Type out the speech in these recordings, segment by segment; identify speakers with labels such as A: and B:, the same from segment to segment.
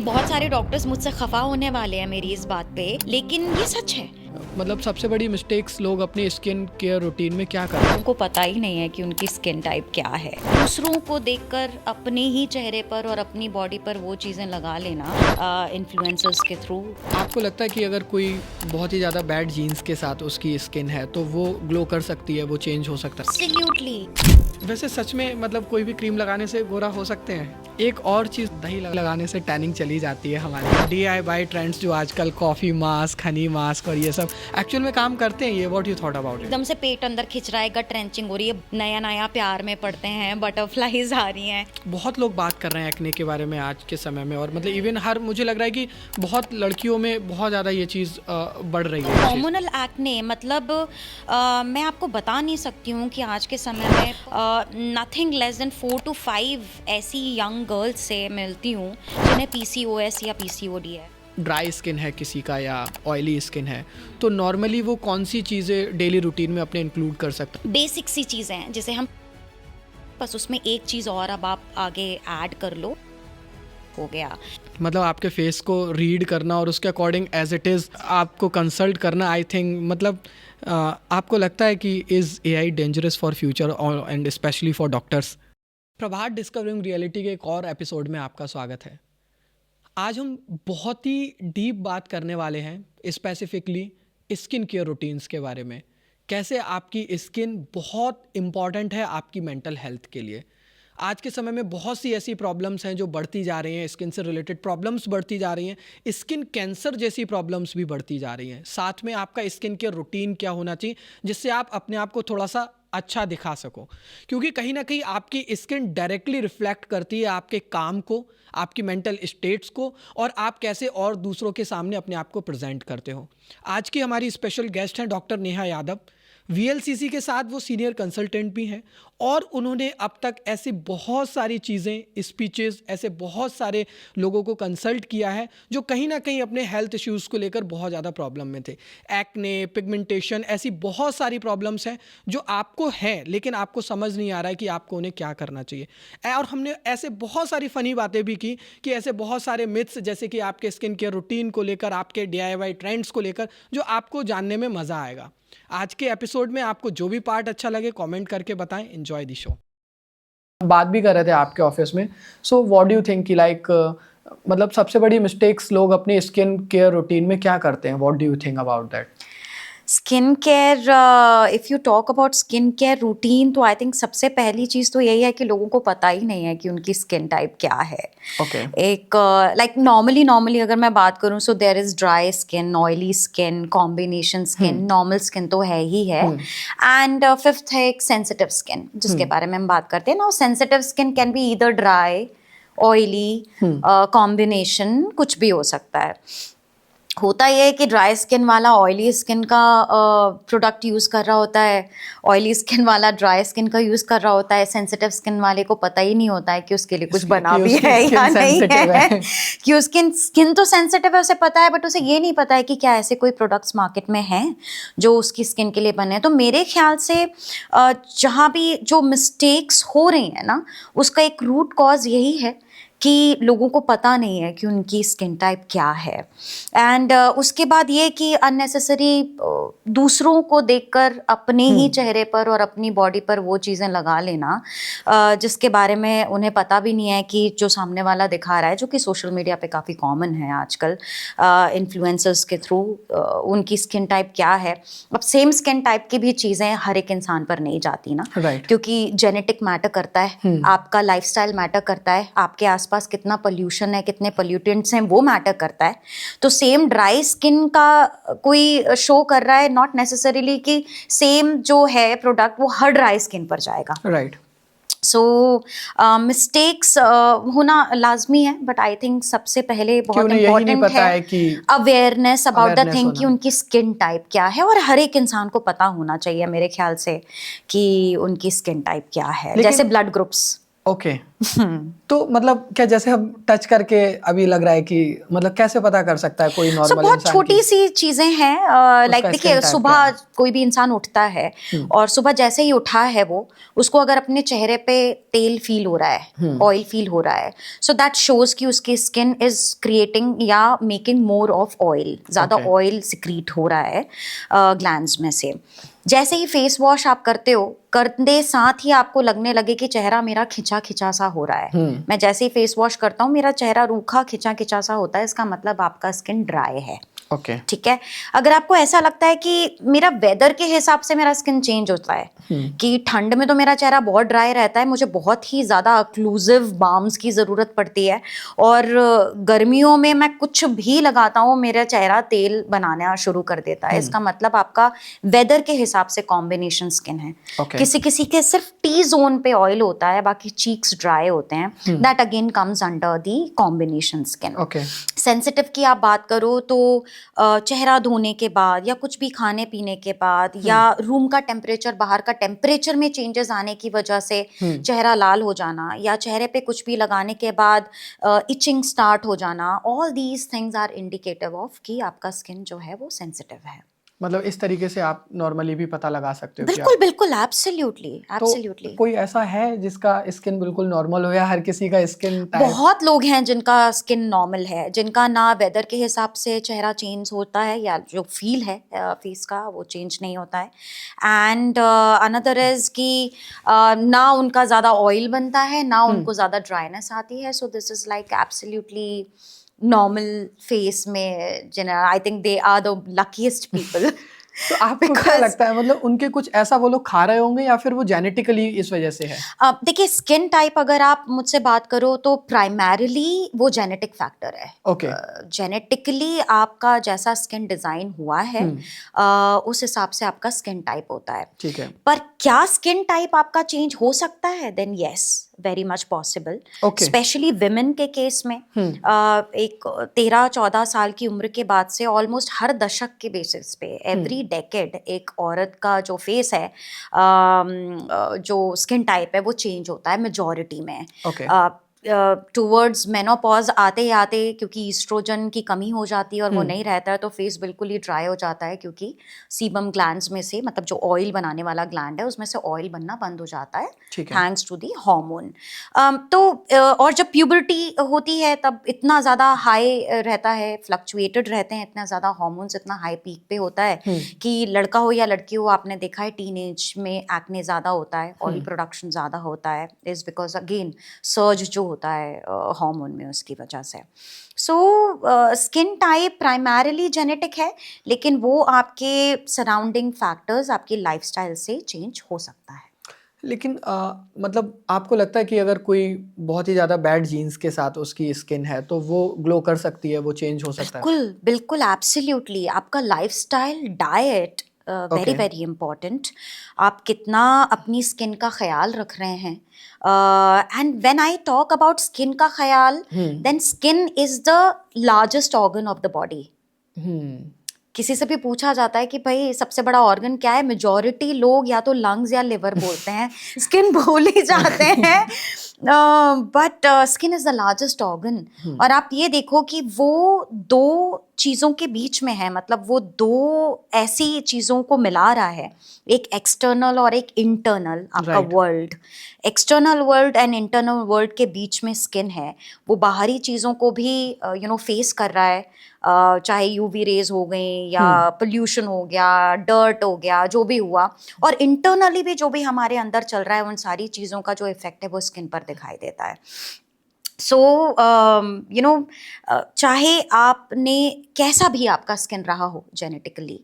A: बहुत सारे डॉक्टर्स मुझसे खफा होने वाले हैं मेरी इस बात पे, लेकिन ये सच है।
B: मतलब सबसे बड़ी मिस्टेक्स लोग अपनी स्किन केयर रूटीन में क्या करते हैं?
A: उनको पता ही नहीं है कि उनकी स्किन टाइप क्या है। दूसरों को देखकर अपने ही चेहरे पर और अपनी बॉडी पर वो चीज़ें लगा लेना इन्फ्लुएंसर्स के थ्रू।
B: आपको लगता है कि अगर कोई बहुत ही ज़्यादा बैड जीन्स के साथ उसकी स्किन है तो वो ग्लो कर सकती है, वो चेंज हो सकता है?
A: एब्सोल्युटली।
B: वैसे सच में मतलब कोई भी क्रीम लगाने से गोरा हो सकते हैं? एक और चीज़, दही लगाने से टैनिंग चली जाती है हमारी। DIY ट्रेंड्स जो आजकल कॉफ़ी मास्क, हनी मास्क और ये सब एक्चुअल में काम करते हैं ये? What you thought about it?
A: एकदम से पेट अंदर खिंच रहा है, गट रेंचिंग हो रही है, नया नया प्यार में पड़ते हैं, बटरफ्लाईज आ रही हैं।
B: बहुत लोग बात कर रहे हैं एक्ने के बारे में आज के समय में, और मतलब इवन मुझे लग रहा है कि बहुत लड़कियों में बहुत ज़्यादा ये चीज़ बढ़ रही है।
A: हॉर्मोनल एक्ने मतलब मैं आपको बता नहीं सकती हूँ कि आज के समय में नथिंग लेस देन 4 to 5 ऐसी यंग गर्ल्स से मिलती हूँ जिन्हें PCOS या PCOD है।
B: ड्राई स्किन है किसी का या ऑयली स्किन है, तो नॉर्मली वो कौन सी चीज़ें डेली रूटीन में अपने इंक्लूड कर सकता है?
A: बेसिक सी चीज़ें हैं जिसे हम बस उसमें एक चीज़ और अब आप आगे ऐड कर लो, हो गया।
B: मतलब आपके फेस को रीड करना और उसके अकॉर्डिंग एज इट इज़ आपको कंसल्ट करना, आई थिंक मतलब आपको लगता है कि is AI dangerous for future and specially for doctors? Prabhat discovering reality के एक और एपिसोड में आपका स्वागत है। आज हम बहुत ही डीप बात करने वाले हैं स्पेसिफिकली स्किन केयर रूटीन्स के बारे में। कैसे आपकी स्किन बहुत इम्पॉर्टेंट है आपकी मेंटल हेल्थ के लिए। आज के समय में बहुत सी ऐसी प्रॉब्लम्स हैं जो बढ़ती जा रही हैं, स्किन से रिलेटेड प्रॉब्लम्स बढ़ती जा रही हैं, स्किन कैंसर जैसी प्रॉब्लम्स भी बढ़ती जा रही हैं। साथ में आपका स्किन केयर रूटीन क्या होना चाहिए जिससे आप अपने आप को थोड़ा सा अच्छा दिखा सको, क्योंकि कहीं ना कहीं आपकी स्किन डायरेक्टली रिफ्लेक्ट करती है आपके काम को, आपकी मेंटल स्टेट्स को, और आप कैसे और दूसरों के सामने अपने आप को प्रेजेंट करते हो। आज की हमारी स्पेशल गेस्ट हैं डॉक्टर नेहा यादव। VLCC के साथ वो सीनियर कंसल्टेंट भी हैं, और उन्होंने अब तक ऐसी बहुत सारी चीज़ें, स्पीचेस, ऐसे बहुत सारे लोगों को कंसल्ट किया है जो कहीं ना कहीं अपने हेल्थ इश्यूज़ को लेकर बहुत ज़्यादा प्रॉब्लम में थे। एक्ने, पिगमेंटेशन, ऐसी बहुत सारी प्रॉब्लम्स हैं जो आपको हैं लेकिन आपको समझ नहीं आ रहा है कि आपको उन्हें क्या करना चाहिए। और हमने ऐसे बहुत सारी फ़नी बातें भी की कि ऐसे बहुत सारे मिथ्स, जैसे कि आपके स्किन केयर रूटीन को लेकर, आपके DIY ट्रेंड्स को लेकर, जो आपको जानने में मज़ा आएगा। आज के एपिसोड में आपको जो भी पार्ट अच्छा लगे कमेंट करके बताएं। Enjoy the show. बात भी कर रहे थे आपके ऑफिस में, so what do you think कि मतलब सबसे बड़ी मिस्टेक्स लोग अपनी स्किन केयर रूटीन में क्या करते हैं? What do you think about that?
A: Skin care, if you talk about skin care routine, तो आई थिंक सबसे पहली चीज़ तो यही है कि लोगों को पता ही नहीं है कि उनकी स्किन टाइप क्या है।
B: ओके।
A: एक लाइक नॉर्मली अगर मैं बात करूँ, so there is dry skin, oily skin, combination skin, normal skin तो है ही है, एंड फिफ्थ है एक सेंसिटिव स्किन जिसके बारे में हम बात करते हैं ना। Sensitive skin can be either dry, oily, combination, कुछ भी हो सकता है। होता यह है कि ड्राई स्किन वाला ऑयली स्किन का प्रोडक्ट यूज़ कर रहा होता है, ऑयली स्किन वाला ड्राई स्किन का यूज़ कर रहा होता है। सेंसिटिव स्किन वाले को पता ही नहीं होता है कि उसके लिए कुछ बना भी है या नहीं है कि उसकी स्किन तो सेंसिटिव है, उसे पता है, बट उसे ये नहीं पता है कि क्या ऐसे कोई प्रोडक्ट्स मार्केट में हैं जो उसकी स्किन के लिए बने हैं। तो मेरे ख्याल से जहाँ भी जो मिस्टेक्स हो रही हैं ना, उसका एक रूट कॉज यही है कि लोगों को पता नहीं है कि उनकी स्किन टाइप क्या है। एंड उसके बाद ये कि अननेसेसरी दूसरों को देखकर अपने ही चेहरे पर और अपनी बॉडी पर वो चीज़ें लगा लेना जिसके बारे में उन्हें पता भी नहीं है कि जो सामने वाला दिखा रहा है, जो कि सोशल मीडिया पे काफ़ी कॉमन है आजकल, इन्फ्लुएंसर्स के थ्रू उनकी स्किन टाइप क्या है। अब सेम स्किन टाइप की भी चीज़ें हर एक इंसान पर नहीं जाती ना,
B: Right.
A: क्योंकि जेनेटिक मैटर करता है, आपका लाइफस्टाइल मैटर करता है, आपके आसपास कितना पोल्यूशन है, कितने पोल्यूटेंट्स हैं, वो मैटर करता है। तो सेम ड्राई स्किन का कोई शो कर रहा है, नॉट नेसेसरीली कि सेम जो है प्रोडक्ट वो हर ड्राई स्किन पर जाएगा।
B: राइट।
A: सो मिस्टेक्स होना लाजमी है, बट आई थिंक सबसे पहले बहुत इम्पोर्टेंट है
B: कि
A: awareness about the
B: awareness
A: thing
B: होना।
A: कि उनकी स्किन टाइप क्या है, और हर एक इंसान को पता होना चाहिए मेरे ख्याल से कि उनकी स्किन टाइप क्या है।
B: लेकिन-
A: जैसे ब्लड ग्रुप्स,
B: ओके तो मतलब क्या जैसे हम टच करके अभी लग रहा है कि मतलब कैसे पता कर सकता है कोई
A: सो
B: नॉर्मल
A: बहुत
B: इंसान
A: छोटी
B: की
A: सी चीजें हैं लाइक
B: उसका
A: देखिए
B: स्किन टाइप क्या
A: सुबह
B: है?
A: कोई भी इंसान उठता है और सुबह जैसे ही उठा है वो उसको अगर अपने चेहरे पे तेल फील हो रहा है ऑयल फील हो रहा है सो दैट शोज कि उसकी स्किन इज क्रिएटिंग या मेकिंग मोर ऑफ ऑयल ज्यादा
B: Okay.
A: ऑयल सिक्रीट हो रहा है ग्लैंड्स में से जैसे ही फेस वॉश आप करते हो करते साथ ही आपको लगने लगे कि चेहरा मेरा खिंचा खिंचा सा हो रहा है मैं जैसे ही फेस वॉश करता हूँ मेरा चेहरा रूखा खिंचा खिंचा सा होता है इसका मतलब आपका स्किन ड्राई है
B: ओके
A: ठीक है अगर आपको ऐसा लगता है कि मेरा वेदर के हिसाब से मेरा स्किन चेंज होता है कि ठंड में तो मेरा चेहरा बहुत ड्राई रहता है मुझे बहुत ही ज़्यादा ऑक्लूसिव बाम्स की ज़रूरत पड़ती है और गर्मियों में मैं कुछ भी लगाता हूँ मेरा चेहरा तेल बनाना शुरू कर देता है इसका मतलब आपका वेदर के हिसाब से कॉम्बिनेशन स्किन है
B: Okay.
A: किसी किसी के सिर्फ टी जोन पे ऑयल होता है बाकी चीक्स ड्राई होते हैं that again comes under the combination skin
B: okay
A: sensitive की आप बात करो तो चेहरा धोने के बाद या कुछ भी खाने पीने के बाद या रूम का टेम्परेचर बाहर का टेम्परेचर में चेंजेस आने की वजह से चेहरा लाल हो जाना या चेहरे पे कुछ भी लगाने के बाद इचिंग स्टार्ट हो जाना all these things are indicative of कि आपका स्किन जो है वो सेंसिटिव है
B: मतलब इस तरीके से आप नॉर्मली भी पता लगा सकते हो कि
A: बिल्कुल बिल्कुल एब्सोल्युटली
B: तो
A: एब्सोल्युटली
B: कोई ऐसा है जिसका स्किन बिल्कुल नॉर्मल हो या हर किसी का स्किन टाइप
A: बहुत लोग हैं जिनका स्किन नॉर्मल है जिनका ना वेदर के हिसाब से चेहरा चेंज होता है या जो फील है फेस का वो चेंज नहीं होता है एंड अनदर इज कि ना उनका ज़्यादा ऑयल बनता है ना उनको ज़्यादा ड्राइनेस आती है so this is like absolutely normal face में जिन्हें I think they are the luckiest people
B: तो आपको क्या लगता है मतलब उनके कुछ ऐसा वो लोग खा रहे होंगे या फिर वो जेनेटिकली इस वजह से है
A: देखिए स्किन टाइप अगर आप मुझसे बात करो तो प्राइमरीली वो जेनेटिक फैक्टर है
B: ओके
A: जेनेटिकली आपका जैसा स्किन डिजाइन हुआ है उस हिसाब से आपका स्किन टाइप होता है
B: ठीक है
A: पर क्या स्किन टाइप आपका चेंज हो सकता है then yes very much possible
B: Okay.
A: Specially women के केस में एक 13-14 साल की उम्र के बाद से ऑलमोस्ट हर दशक के बेसिस पे एवरी डेकेड एक औरत का जो फेस है जो स्किन टाइप है वो चेंज होता है मेजॉरिटी में
B: Okay.
A: टूवर्ड्स मेनोपॉज आते ही आते क्योंकि ईस्ट्रोजन की कमी हो जाती है और वो नहीं रहता है तो फेस बिल्कुल ही ड्राई हो जाता है क्योंकि सीबम ग्लैंड्स में से मतलब जो ऑयल बनाने वाला ग्लैंड है उसमें से ऑयल बनना बंद हो जाता है
B: ठीक है
A: थैंक्स टू दी हार्मोन और जब प्यूबर्टी होती है तब इतना ज़्यादा हाई रहता है फ्लक्चुएटेड रहते हैं इतना ज़्यादा हार्मोन्स इतना हाई पीक पे होता है कि लड़का हो या लड़की हो आपने देखा है टीनेज में एक्ने ज़्यादा होता है ऑयल प्रोडक्शन ज़्यादा होता है इज़ बिकॉज अगेन सर्ज जो होता है हार्मोन में उसकी वजह से so skin type primarily genetic है लेकिन वो आपके सराउंडिंग फैक्टर्स आपकी लाइफस्टाइल से चेंज हो सकता है
B: लेकिन मतलब आपको लगता है कि अगर कोई बहुत ही ज़्यादा बैड जीन्स के साथ उसकी स्किन है तो वो ग्लो कर सकती है वो चेंज हो सकता है
A: बिल्कुल बिल्कुल एब्सोल्युटली आपका lifestyle diet very
B: Okay.
A: Very important आप कितना अपनी स्किन का ख्याल रख रहे हैं and when I talk about skin का ख्याल then skin is the largest organ of the body किसी से भी पूछा जाता है कि भाई सबसे बड़ा ऑर्गन क्या है मेजॉरिटी लोग या तो लंग्स या लिवर बोलते हैं स्किन भूल ही जाते हैं but skin is the largest organ और आप ये देखो कि वो दो चीज़ों के बीच में है मतलब वो दो ऐसी चीज़ों को मिला रहा है एक एक्सटर्नल और एक इंटरनल आपका
B: Right.
A: World external world and internal world के बीच में स्किन है वो बाहरी चीज़ों को भी फेस कर रहा है चाहे यूवी रेज हो गई या पोल्यूशन हो गया डर्ट हो गया जो भी हुआ और इंटरनली भी जो भी हमारे अंदर चल रहा है उन सारी चीज़ों का जो इफेक्ट है वो स्किन पर दिखाई देता है सो चाहे आपने कैसा भी आपका स्किन रहा हो जेनेटिकली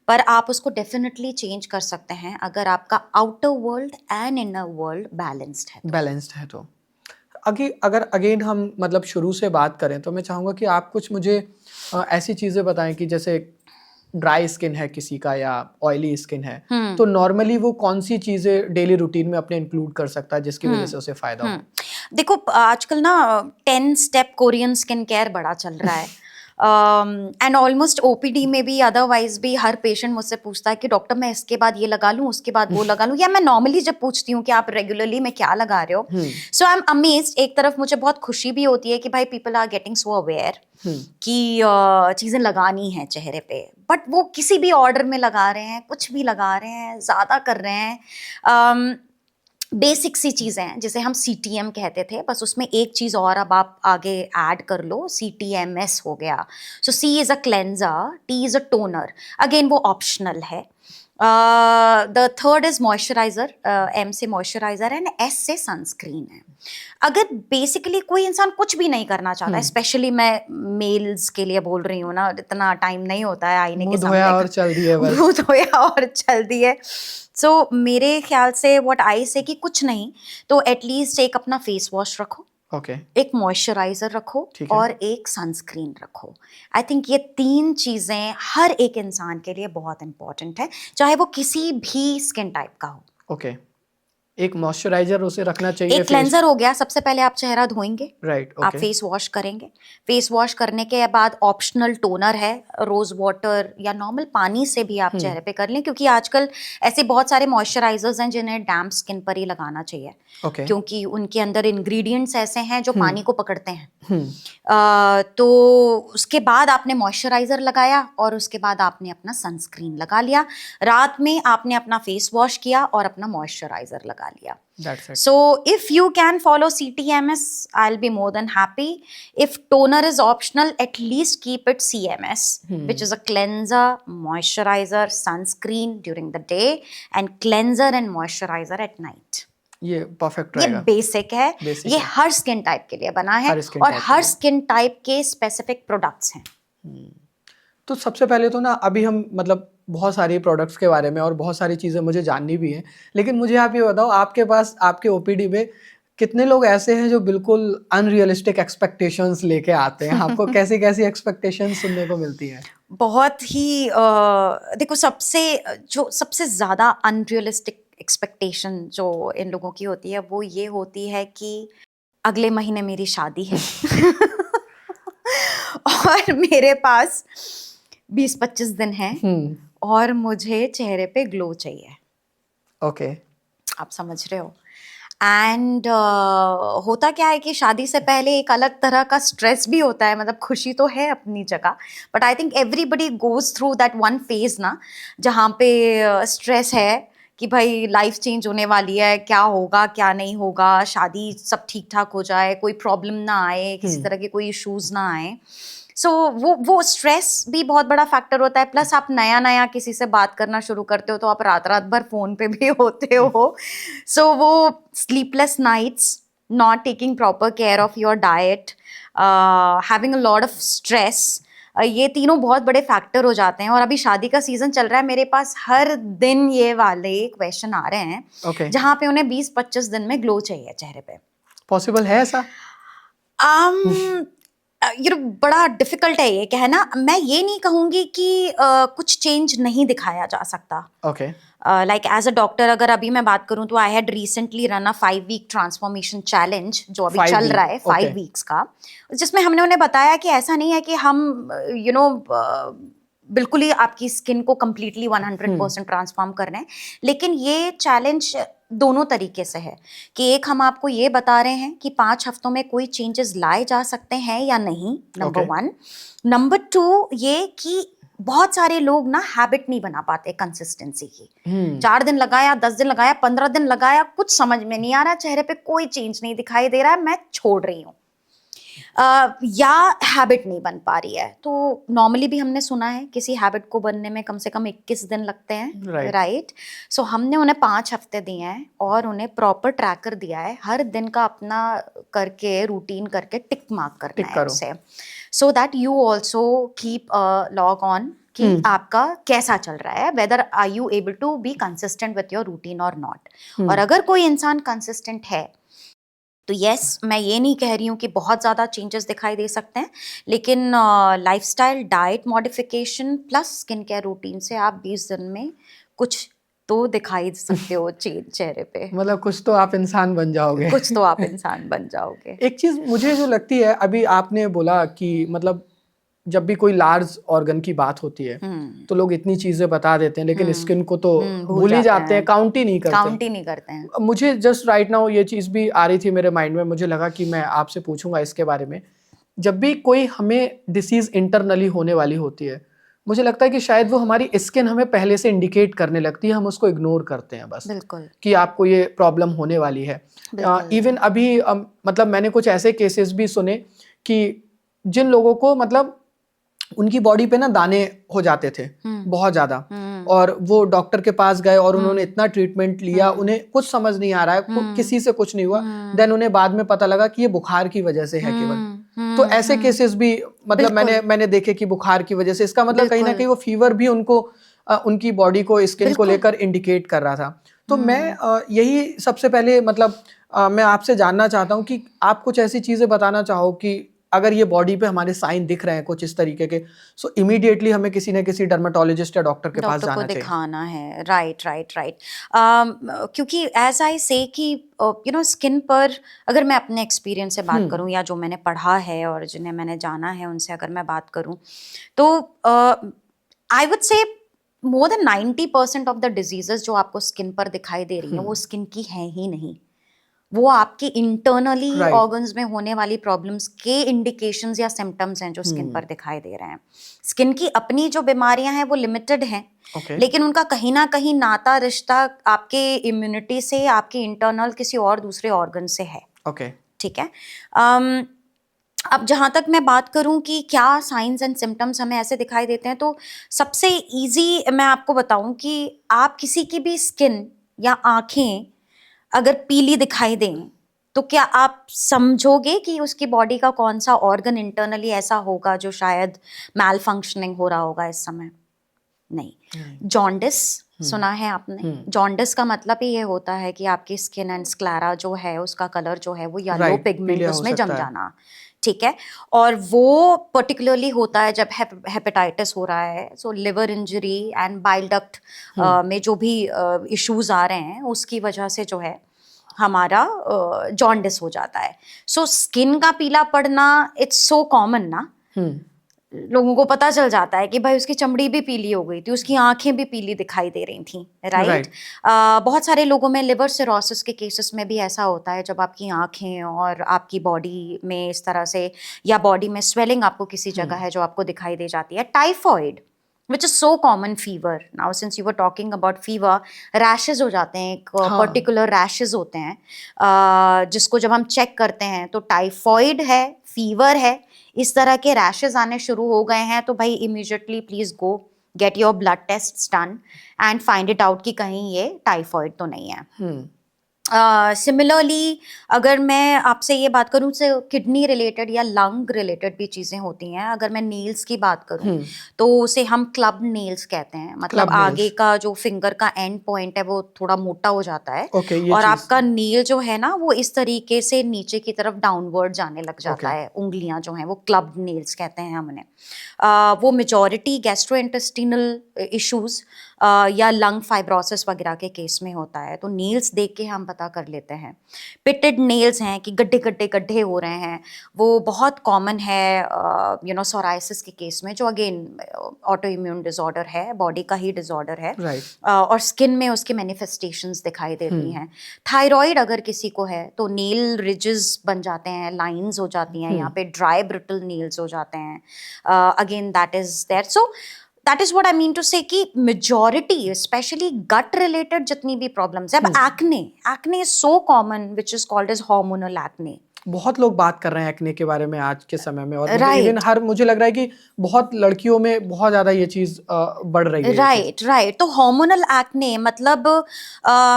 A: पर आप उसको डेफिनेटली चेंज कर सकते हैं अगर आपका outer world and inner world balanced है
B: तो अगर अगेन हम मतलब शुरू से बात करें तो मैं चाहूँगा कि आप कुछ मुझे ऐसी चीज़ें बताएं कि जैसे ड्राई स्किन है किसी का या ऑयली स्किन है तो नॉर्मली वो कौन सी चीज़ें डेली रूटीन में अपने इंक्लूड कर सकता है जिसकी वजह से उसे फ़ायदा हो
A: देखो आजकल ना 10 स्टेप कोरियन स्किन केयर बड़ा चल रहा है एंड ऑलमोस्ट ओपीडी में भी अदरवाइज भी हर पेशेंट मुझसे पूछता है कि डॉक्टर मैं इसके बाद ये लगा लूँ, उसके बाद वो लगा लूँ, या मैं नॉर्मली जब पूछती हूँ कि आप रेगुलरली में क्या लगा रहे हो, सो आई एम अमेज्ड। एक तरफ मुझे बहुत खुशी भी होती है कि भाई people are getting so aware कि चीजें लगानी है चेहरे पे, बट वो किसी भी ऑर्डर में लगा रहे हैं, कुछ भी लगा रहे हैं, ज्यादा कर रहे हैं। बेसिक सी चीज़ें हैं जिसे हम CTM कहते थे, बस उसमें एक चीज़ और अब आप आगे ऐड कर लो, CTMS हो गया। सो C is a cleanser, T is a toner, again वो ऑप्शनल है। The third is moisturiser, M से मॉइस्चराइजर एंड S से सनस्क्रीन है। अगर बेसिकली कोई इंसान कुछ भी नहीं करना चाहता, स्पेशली मैं मेल्स के लिए बोल रही हूँ ना, इतना टाइम नहीं होता है आईने के सामने,
B: और चल दिए बस,
A: मुंह धोया और चल दिए। सो मेरे ख्याल से व्हाट आई से कि कुछ नहीं तो एटलीस्ट एक अपना फेस वॉश रखो,
B: ओके,
A: एक मॉइस्चराइजर रखो
B: ठीक है।
A: और एक सनस्क्रीन रखो। आई थिंक ये 3 चीजें हर एक इंसान के लिए बहुत इंपॉर्टेंट है, चाहे वो किसी भी स्किन टाइप का हो।
B: ओके, एक मॉइस्चराइजर उसे रखना चाहिए,
A: एक क्लेंजर हो गया, सबसे पहले आप चेहरा धोएंगे,
B: राइट,
A: आप
B: ओके,
A: फेस वॉश करेंगे, फेस वॉश करने के बाद ऑप्शनल टोनर है, रोज वाटर या नॉर्मल पानी से भी आप चेहरे पे कर लें, क्योंकि आजकल ऐसे बहुत सारे मॉइस्चराइजर्स हैं जिन्हें डैम्प स्किन पर ही लगाना चाहिए,
B: ओके,
A: क्योंकि उनके अंदर इंग्रेडिएंट्स ऐसे हैं जो पानी को पकड़ते हैं। तो उसके बाद आपने मॉइस्चराइजर लगाया और उसके बाद आपने अपना सनस्क्रीन लगा लिया, रात में आपने अपना फेस वॉश किया और अपना मॉइस्चराइजर लगा लिया।
B: That's it.
A: So if you can follow CTMS, I'll be more than happy. If toner is optional, at least keep it CMS, which is a cleanser, moisturizer, sunscreen during the day, and cleanser and moisturizer at night.
B: ये perfect
A: ये
B: रहेगा,
A: basic है,
B: Basic
A: ये
B: है।
A: हर skin type के लिए बना है
B: हर skin
A: और
B: type
A: हर
B: के लिए।
A: स्किन टाइप के स्पेसिफिक प्रोडक्ट्स हैं।
B: तो सबसे पहले तो ना अभी हम मतलब बहुत सारी प्रोडक्ट्स के बारे में और बहुत सारी चीज़ें मुझे जाननी भी हैं, लेकिन मुझे आप ये बताओ, आपके पास आपके ओपीडी में कितने लोग ऐसे हैं जो बिल्कुल अनरियलिस्टिक एक्सपेक्टेशंस लेके आते हैं? आपको कैसी कैसी एक्सपेक्टेशंस सुनने को मिलती हैं?
A: बहुत ही देखो, जो सबसे ज़्यादा अनरियलिस्टिक एक्सपेक्टेशन जो इन लोगों की होती है वो ये होती है कि अगले महीने मेरी शादी है और मेरे पास 20-25 दिन हैं और मुझे चेहरे पे ग्लो चाहिए।
B: ओके,
A: आप समझ रहे हो? एंड होता क्या है कि शादी से पहले एक अलग तरह का स्ट्रेस भी होता है, मतलब खुशी तो है अपनी जगह, but I think everybody goes through that one phase ना, जहाँ पे स्ट्रेस है कि भाई लाइफ चेंज होने वाली है, क्या होगा क्या नहीं होगा, शादी सब ठीक ठाक हो जाए, कोई प्रॉब्लम ना आए, किसी तरह के कोई इश्यूज ना आए। सो वो स्ट्रेस भी बहुत बड़ा फैक्टर होता है, प्लस आप नया नया किसी से बात करना शुरू करते हो तो आप रात रात भर फोन पे भी होते हो, सो वो sleepless nights, not taking proper care of your diet, having a lot of stress, ये तीनों बहुत बड़े फैक्टर हो जाते हैं। और अभी शादी का सीजन चल रहा है, मेरे पास हर दिन ये वाले क्वेश्चन आ रहे हैं
B: ओके,
A: जहाँ पे उन्हें 20-25 दिन में ग्लो चाहिए चेहरे पे।
B: पॉसिबल है ऐसा?
A: बड़ा डिफिकल्ट है ये कहना। मैं ये नहीं कहूंगी कि कुछ चेंज नहीं दिखाया जा सकता।
B: Okay,
A: like as a doctor अगर अभी मैं बात करूं तो I had recently run a 5-week transformation challenge जो अभी
B: 5
A: चल
B: week,
A: रहा है, 5
B: okay.
A: वीक्स का, जिसमें हमने उन्हें बताया कि ऐसा नहीं है कि हम बिल्कुल ही आपकी स्किन को कम्प्लीटली 100% ट्रांसफॉर्म कर रहे हैं, लेकिन ये चैलेंज दोनों तरीके से है कि एक हम आपको ये बता रहे हैं कि 5 हफ्तों में कोई चेंजेस लाए जा सकते हैं या नहीं, नंबर
B: Okay.
A: 1। नंबर 2 ये कि बहुत सारे लोग ना हैबिट नहीं बना पाते कंसिस्टेंसी की। 4 दिन लगाया, 10 दिन लगाया, 15 दिन लगाया, कुछ समझ में नहीं आ रहा, चेहरे पे कोई चेंज नहीं दिखाई दे रहा है, मैं छोड़ रही हूँ, या हैबिट नहीं बन पा रही है। तो नॉर्मली भी हमने सुना है किसी हैबिट को बनने में कम से कम 21 दिन लगते हैं, राइट? सो हमने उन्हें 5 हफ्ते दिए हैं और उन्हें प्रॉपर ट्रैकर दिया है, हर दिन का अपना करके रूटीन करके टिक मार्क करना है उसे, so that you also keep log on कि आपका कैसा चल रहा है, whether are you able to be consistent with your routine और नॉट। और अगर कोई इंसान कंसिस्टेंट है तो यस, मैं ये नहीं कह रही हूँ कि बहुत ज़्यादा चेंजेस दिखाई दे सकते हैं, लेकिन lifestyle, diet modification plus skin care routine से आप 20 दिन में कुछ तो दिखाई सकते हो चेंज चेहरे पे।
B: मतलब कुछ तो आप इंसान बन जाओगे।
A: कुछ तो आप इंसान बन जाओगे।
B: एक चीज़ मुझे जो लगती है, अभी आपने बोला कि मतलब
C: जब भी कोई लार्ज ऑर्गन की बात होती है तो लोग इतनी चीजें बता देते हैं, लेकिन स्किन को तो भूल ही जाते हैं, काउंट ही नहीं करते
A: हैं।
C: मुझे जस्ट राइट नाउ ये चीज भी आ रही थी मेरे माइंड में, मुझे लगा कि मैं आपसे पूछूंगा इसके बारे में। जब भी कोई हमें डिसीज इंटरनली होने वाली होती है, मुझे लगता है कि शायद वो हमारी स्किन हमें पहले से इंडिकेट करने लगती है, हम उसको इग्नोर करते हैं बस,
A: बिल्कुल
C: कि आपको ये प्रॉब्लम होने वाली है। इवन अभी मतलब मैंने कुछ ऐसे केसेस भी सुने कि जिन लोगों को मतलब उनकी बॉडी पे ना दाने हो जाते थे बहुत ज्यादा, और वो डॉक्टर के पास गए और उन्होंने इतना ट्रीटमेंट लिया, उन्हें कुछ समझ नहीं आ रहा है, किसी से कुछ नहीं हुआ, देन उन्हें बाद में पता लगा कि ये बुखार की वजह से है केवल। तो ऐसे केसेस भी मतलब मैंने देखे कि बुखार की वजह से, इसका मतलब कहीं ना कहीं वो फीवर भी उनको उनकी बॉडी को, स्किन को लेकर इंडिकेट कर रहा था। तो मैं यही सबसे पहले मतलब मैं आपसे जानना चाहता हूँ कि आप कुछ ऐसी चीजें बताना चाहो कि अगर ये बॉडी पे हमारे साइन दिख रहे हैं कुछ इस तरीके के, सो इमीडिएटली हमें किसी न किसी डर्मेटोलॉजिस्ट या डॉक्टर के पास जाना चाहिए,
A: दिखाना है। राइट। क्योंकि एज आई से कि यू नो स्किन पर, अगर मैं अपने एक्सपीरियंस से बात करूं या जो मैंने पढ़ा है और जिन्हें मैंने जाना है उनसे अगर मैं बात करूं, तो I would say more than 90% of the diseases जो आपको स्किन पर दिखाई दे रही हैं वो स्किन की है ही नहीं, वो आपके इंटरनली ऑर्गन्स में होने वाली प्रॉब्लम्स के इंडिकेशंस या सिम्टम्स हैं जो स्किन पर दिखाई दे रहे हैं। स्किन की अपनी जो बीमारियां हैं वो लिमिटेड हैं, लेकिन उनका कहीं ना कहीं नाता रिश्ता आपके इम्यूनिटी से, आपके इंटरनल किसी और दूसरे ऑर्गन से है। ठीक है। अब जहाँ तक मैं बात करूँ कि क्या साइंस एंड सिम्टम्स हमें ऐसे दिखाई देते हैं, तो सबसे इजी मैं आपको बताऊँ कि आप किसी की भी स्किन या आँखें अगर पीली दिखाई दें तो क्या आप समझोगे कि उसकी बॉडी का कौन सा ऑर्गन इंटरनली ऐसा होगा जो शायद मैल फंक्शनिंग हो रहा होगा इस समय? नहीं। जॉन्डिस सुना है आपने? जॉन्डिस का मतलब ही ये होता है कि आपकी स्किन एंड स्क्लेरा जो है उसका कलर जो है वो येलो पिगमेंट उसमें जम जाना। ठीक है। और वो पर्टिकुलरली होता है जब हेपेटाइटिस हो रहा है, so liver injury and bile duct में जो भी इश्यूज आ रहे हैं उसकी वजह से जो है हमारा जॉन्डिस हो जाता है। सो स्किन का पीला पड़ना इट्स सो कॉमन ना, लोगों को पता चल जाता है कि भाई उसकी चमड़ी भी पीली हो गई थी, उसकी आंखें भी पीली दिखाई दे रही थी। राइट। बहुत सारे लोगों में लिवर सिरोसिस के केसेस में भी ऐसा होता है, जब आपकी आंखें और आपकी बॉडी में इस तरह से, या बॉडी में स्वेलिंग आपको किसी जगह है जो आपको दिखाई दे जाती है। Typhoid which is so common, fever. Now since you were talking about fever, rashes हो जाते हैं, एक पर्टिकुलर रैशेज होते हैं जिसको जब हम चेक करते हैं तो टाइफॉइड है, फीवर है, इस तरह के रैशेज आने शुरू हो गए हैं, तो भाई immediately please go get your blood test done and find it out कि कहीं ये टाइफॉइड तो नहीं है। सिमिलरली अगर मैं आपसे ये बात करूँ तो किडनी रिलेटेड या लंग रिलेटेड भी चीज़ें होती हैं। अगर मैं नेल्स की बात करूँ तो उसे हम क्लब नेल्स कहते हैं, मतलब आगे का जो फिंगर का एंड पॉइंट है वो थोड़ा मोटा हो जाता है और आपका नेल जो है ना वो इस तरीके से नीचे की तरफ डाउनवर्ड जाने लग जाता है। उंगलियां जो हैं वो क्लब नेल्स कहते हैं हमने। वो मेजॉरिटी गैस्ट्रोइंटेस्टिनल इश्यूज या लंग फाइब्रोसिस वगैरह के केस में होता है, तो नेल्स देख के हम पता कर लेते हैं। पिटेड नेल्स हैं कि गड्ढे गड्ढे गड्ढे हो रहे हैं, वो बहुत कॉमन है यू नो सोराइसिस के केस में, जो अगेन ऑटो इम्यून डिसऑर्डर है, बॉडी का ही डिसऑर्डर है। और स्किन में उसके मैनिफेस्टेशंस दिखाई देती हैं। थायराइड अगर किसी को है तो नेल रिजेस बन जाते हैं, लाइंस हो जाती हैं, यहाँ पे ड्राई ब्रिटल नेल्स हो जाते हैं। Again that is there. So that is what I mean to say कि majority, especially gut related जितनी भी problems है, अब acne is so common which is called as hormonal acne।
C: बहुत लोग बात कर रहे हैं एक्ने के बारे में आज के समय में, और इवन मुझे लग रहा है कि बहुत लड़कियों में बहुत ज्यादा ये चीज बढ़ रही है।
A: राइट। तो हार्मोनल एक्ने मतलब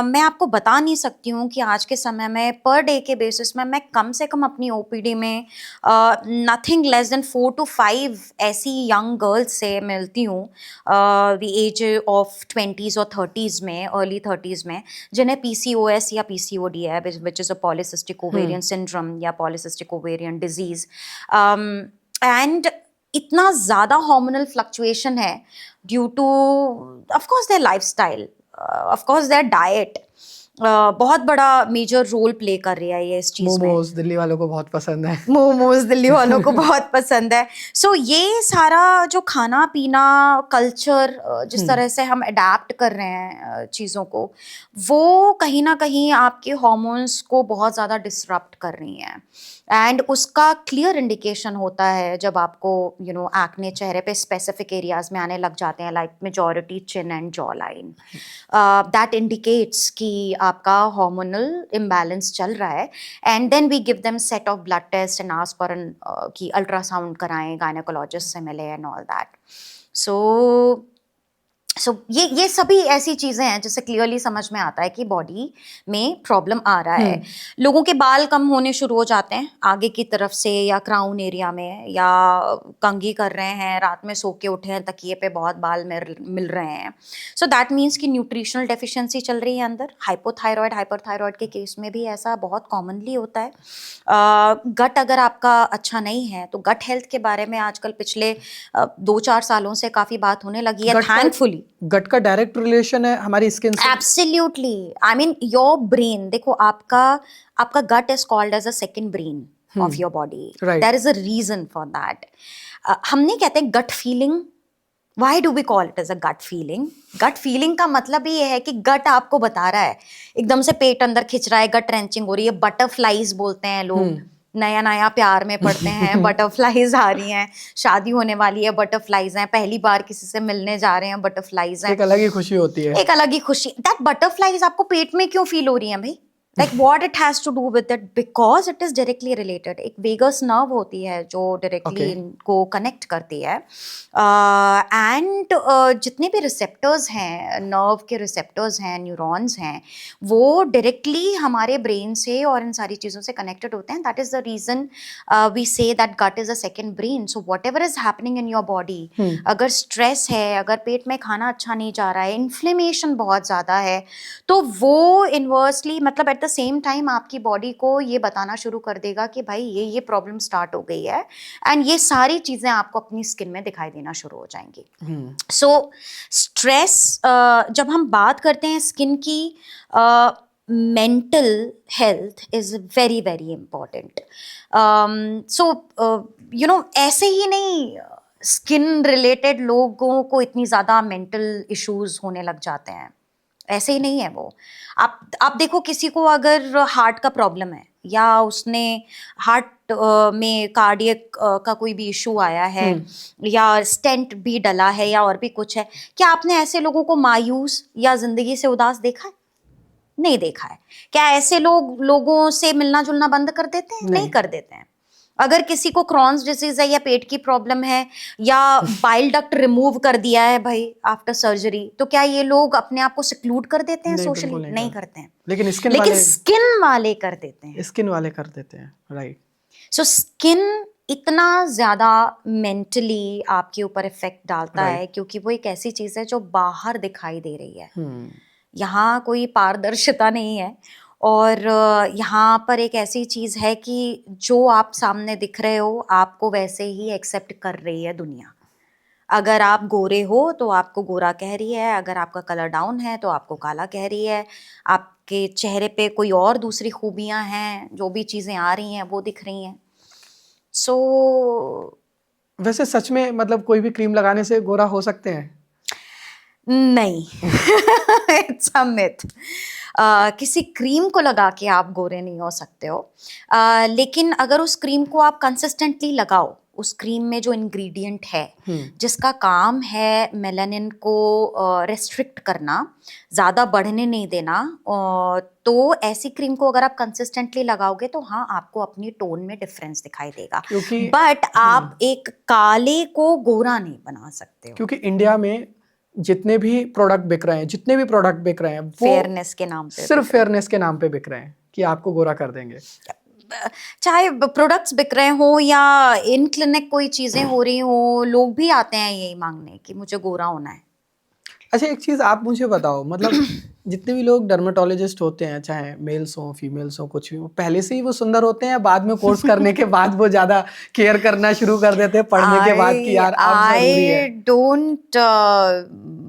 A: मैं आपको बता नहीं सकती हूँ कि आज के समय में पर डे के बेसिस में मैं कम से कम अपनी ओपीडी में नथिंग लेस देन 4 to 5 ऐसी यंग गर्ल्स से मिलती हूँ द एज ऑफ 20s और 30s में, अर्ली 30s में, जिन्हें PCOS या PCOD है, which is a polycystic ovarian syndrome या पॉलीसिस्टिक ओवेरियन डिजीज। एंड इतना ज़्यादा हार्मोनल फ्लक्चुएशन है due two of course there lifestyle, of course their diet, बहुत बड़ा मेजर रोल प्ले कर रही है ये इस चीज में।
C: मोमोज दिल्ली वालों को बहुत पसंद है।
A: मोमोज दिल्ली वालों को बहुत पसंद है। सो ये सारा जो खाना पीना कल्चर जिस तरह से हम अडाप्ट कर रहे हैं चीज़ों को, वो कहीं ना कहीं आपके हॉर्मोन्स को बहुत ज़्यादा डिसरप्ट कर रही हैं। एंड उसका क्लियर इंडिकेशन होता है जब आपको एक्ने चेहरे पे स्पेसिफिक एरियाज में आने लग जाते हैं, like majority chin and jaw line. That indicates कि आपका हार्मोनल इम्बैलेंस चल रहा है। And then we give them set of blood test and ask for कि अल्ट्रासाउंड कराएं, गायनेकोलॉजिस्ट से मिले एंड ऑल दैट। सो ये सभी ऐसी चीज़ें हैं जिससे क्लियरली समझ में आता है कि बॉडी में प्रॉब्लम आ रहा है। लोगों के बाल कम होने शुरू हो जाते हैं आगे की तरफ से, या क्राउन एरिया में, या कंघी कर रहे हैं, रात में सो के उठे हैं, तकिए पे बहुत बाल मिल रहे हैं। सो दैट मीन्स कि न्यूट्रिशनल डेफिशिएंसी चल रही है अंदर। हाइपोथायरॉयड, हाइपरथायरॉयड के केस में भी ऐसा बहुत कॉमनली होता है। गट अगर आपका अच्छा नहीं है तो गट हेल्थ के बारे में आजकल पिछले 2-4 सालों से काफ़ी बात होने लगी है, थैंकफुली।
C: गट का डायरेक्ट रिलेशन है हमारी स्किन से।
A: Absolutely, I mean your brain, देखो आपका gut is called as a second brain of your body. There is a reason for that. हम नहीं कहते gut feeling. Why do we call it as a gut feeling? Gut feeling का मतलब ये है कि गट आपको बता रहा है, एकदम से पेट अंदर खिंच रहा है, गट रेंचिंग हो रही है। बटरफ्लाइज बोलते हैं लोग, नया नया प्यार में पड़ते हैं, बटरफ्लाइज आ रही हैं, शादी होने वाली है, बटरफ्लाइज हैं, पहली बार किसी से मिलने जा रहे हैं, बटरफ्लाइज हैं।
C: एक अलग ही खुशी होती है,
A: एक अलग ही खुशी। दैट बटरफ्लाइज आपको पेट में क्यों फील हो रही है भाई? Like what it has to do with it? Because it is directly related. एक वेगस नर्व होती है जो डायरेक्टली इनको कनेक्ट करती है। एंड जितने भी रिसेप्टर्स हैं, नर्व के रिसेप्टर्स हैं, न्यूरॉन्स हैं, वो डायरेक्टली हमारे ब्रेन से और इन सारी चीज़ों से कनेक्टेड होते हैं। That is the reason we say that gut is a second brain. So whatever is happening in your body, अगर स्ट्रेस है, अगर पेट में खाना अच्छा नहीं जा रहा है, इन्फ्लेमेशन बहुत ज़्यादा है, तो वो इन्वर्सली मतलब एट द सेम टाइम आपकी बॉडी को ये बताना शुरू कर देगा कि भाई ये प्रॉब्लम स्टार्ट हो गई है। एंड ये सारी चीज़ें आपको अपनी स्किन में दिखाई देना शुरू हो जाएंगी। सो स्ट्रेस, जब हम बात करते हैं स्किन की, mental health is very very important. So ऐसे ही नहीं स्किन रिलेटेड लोगों को इतनी ज़्यादा मेंटल इश्यूज होने लग जाते हैं, ऐसे ही नहीं है वो। आप देखो, किसी को अगर हार्ट का प्रॉब्लम है, या उसने हार्ट में कार्डियक का कोई भी इशू आया है, या स्टेंट भी डला है, या और भी कुछ है, क्या आपने ऐसे लोगों को मायूस या जिंदगी से उदास देखा है? नहीं देखा है। क्या ऐसे लोगों से मिलना जुलना बंद कर देते हैं? नहीं कर देते हैं। अगर किसी को क्रॉन्स डिजीज है, या पेट की प्रॉब्लम है, या बाइल डक्ट रिमूव कर दिया है भाई आफ्टर सर्जरी, तो क्या ये लोग अपने आप को सिक्लूड कर देते हैं सोशली? नहीं करते हैं।
C: लेकिन स्किन
A: वाले कर देते हैं।
C: स्किन वाले कर देते हैं, राइट।
A: सो स्किन इतना ज्यादा मेंटली आपके ऊपर इफेक्ट डालता है, क्योंकि वो एक ऐसी चीज है जो बाहर दिखाई दे रही है। यहाँ कोई पारदर्शिता नहीं है, और यहाँ पर एक ऐसी चीज़ है कि जो आप सामने दिख रहे हो, आपको वैसे ही एक्सेप्ट कर रही है दुनिया। अगर आप गोरे हो तो आपको गोरा कह रही है, अगर आपका कलर डाउन है तो आपको काला कह रही है, आपके चेहरे पे कोई और दूसरी खूबियाँ हैं, जो भी चीज़ें आ रही हैं वो दिख रही हैं। सो
C: वैसे सच में मतलब कोई भी क्रीम लगाने से गोरा हो सकते हैं?
A: नहीं, इट्स अ मिथ। किसी क्रीम को लगा के आप गोरे नहीं हो सकते हो, लेकिन अगर उस क्रीम को आप कंसिस्टेंटली लगाओ, उस क्रीम में जो इंग्रेडिएंट है जिसका काम है मेलानिन को रेस्ट्रिक्ट करना, ज़्यादा बढ़ने नहीं देना, तो ऐसी क्रीम को अगर आप कंसिस्टेंटली लगाओगे तो हाँ, आपको अपनी टोन में डिफरेंस दिखाई देगा। बट आप एक काले को गोरा नहीं बना सकते हो।
C: क्योंकि इंडिया में जितने भी प्रोडक्ट बिक रहे हैं वो
A: फेयरनेस के नाम पे,
C: सिर्फ फेयरनेस के नाम पे बिक रहे हैं कि आपको गोरा कर देंगे।
A: चाहे प्रोडक्ट्स बिक रहे हो या इन क्लिनिक कोई चीजें हो रही हो, लोग भी आते हैं यही मांगने कि मुझे गोरा होना है।
C: अच्छा, एक चीज आप मुझे बताओ, मतलब जितने भी लोग डर्मेटोलॉजिस्ट होते हैं, चाहे मेल्स हो फीमेल्स हो, कुछ भी हो, पहले से ही वो सुंदर होते हैं, बाद में कोर्स करने के बाद वो ज्यादा केयर करना शुरू कर देते हैं पढ़ने के बाद कि यार अब जरूरी है?
A: I don't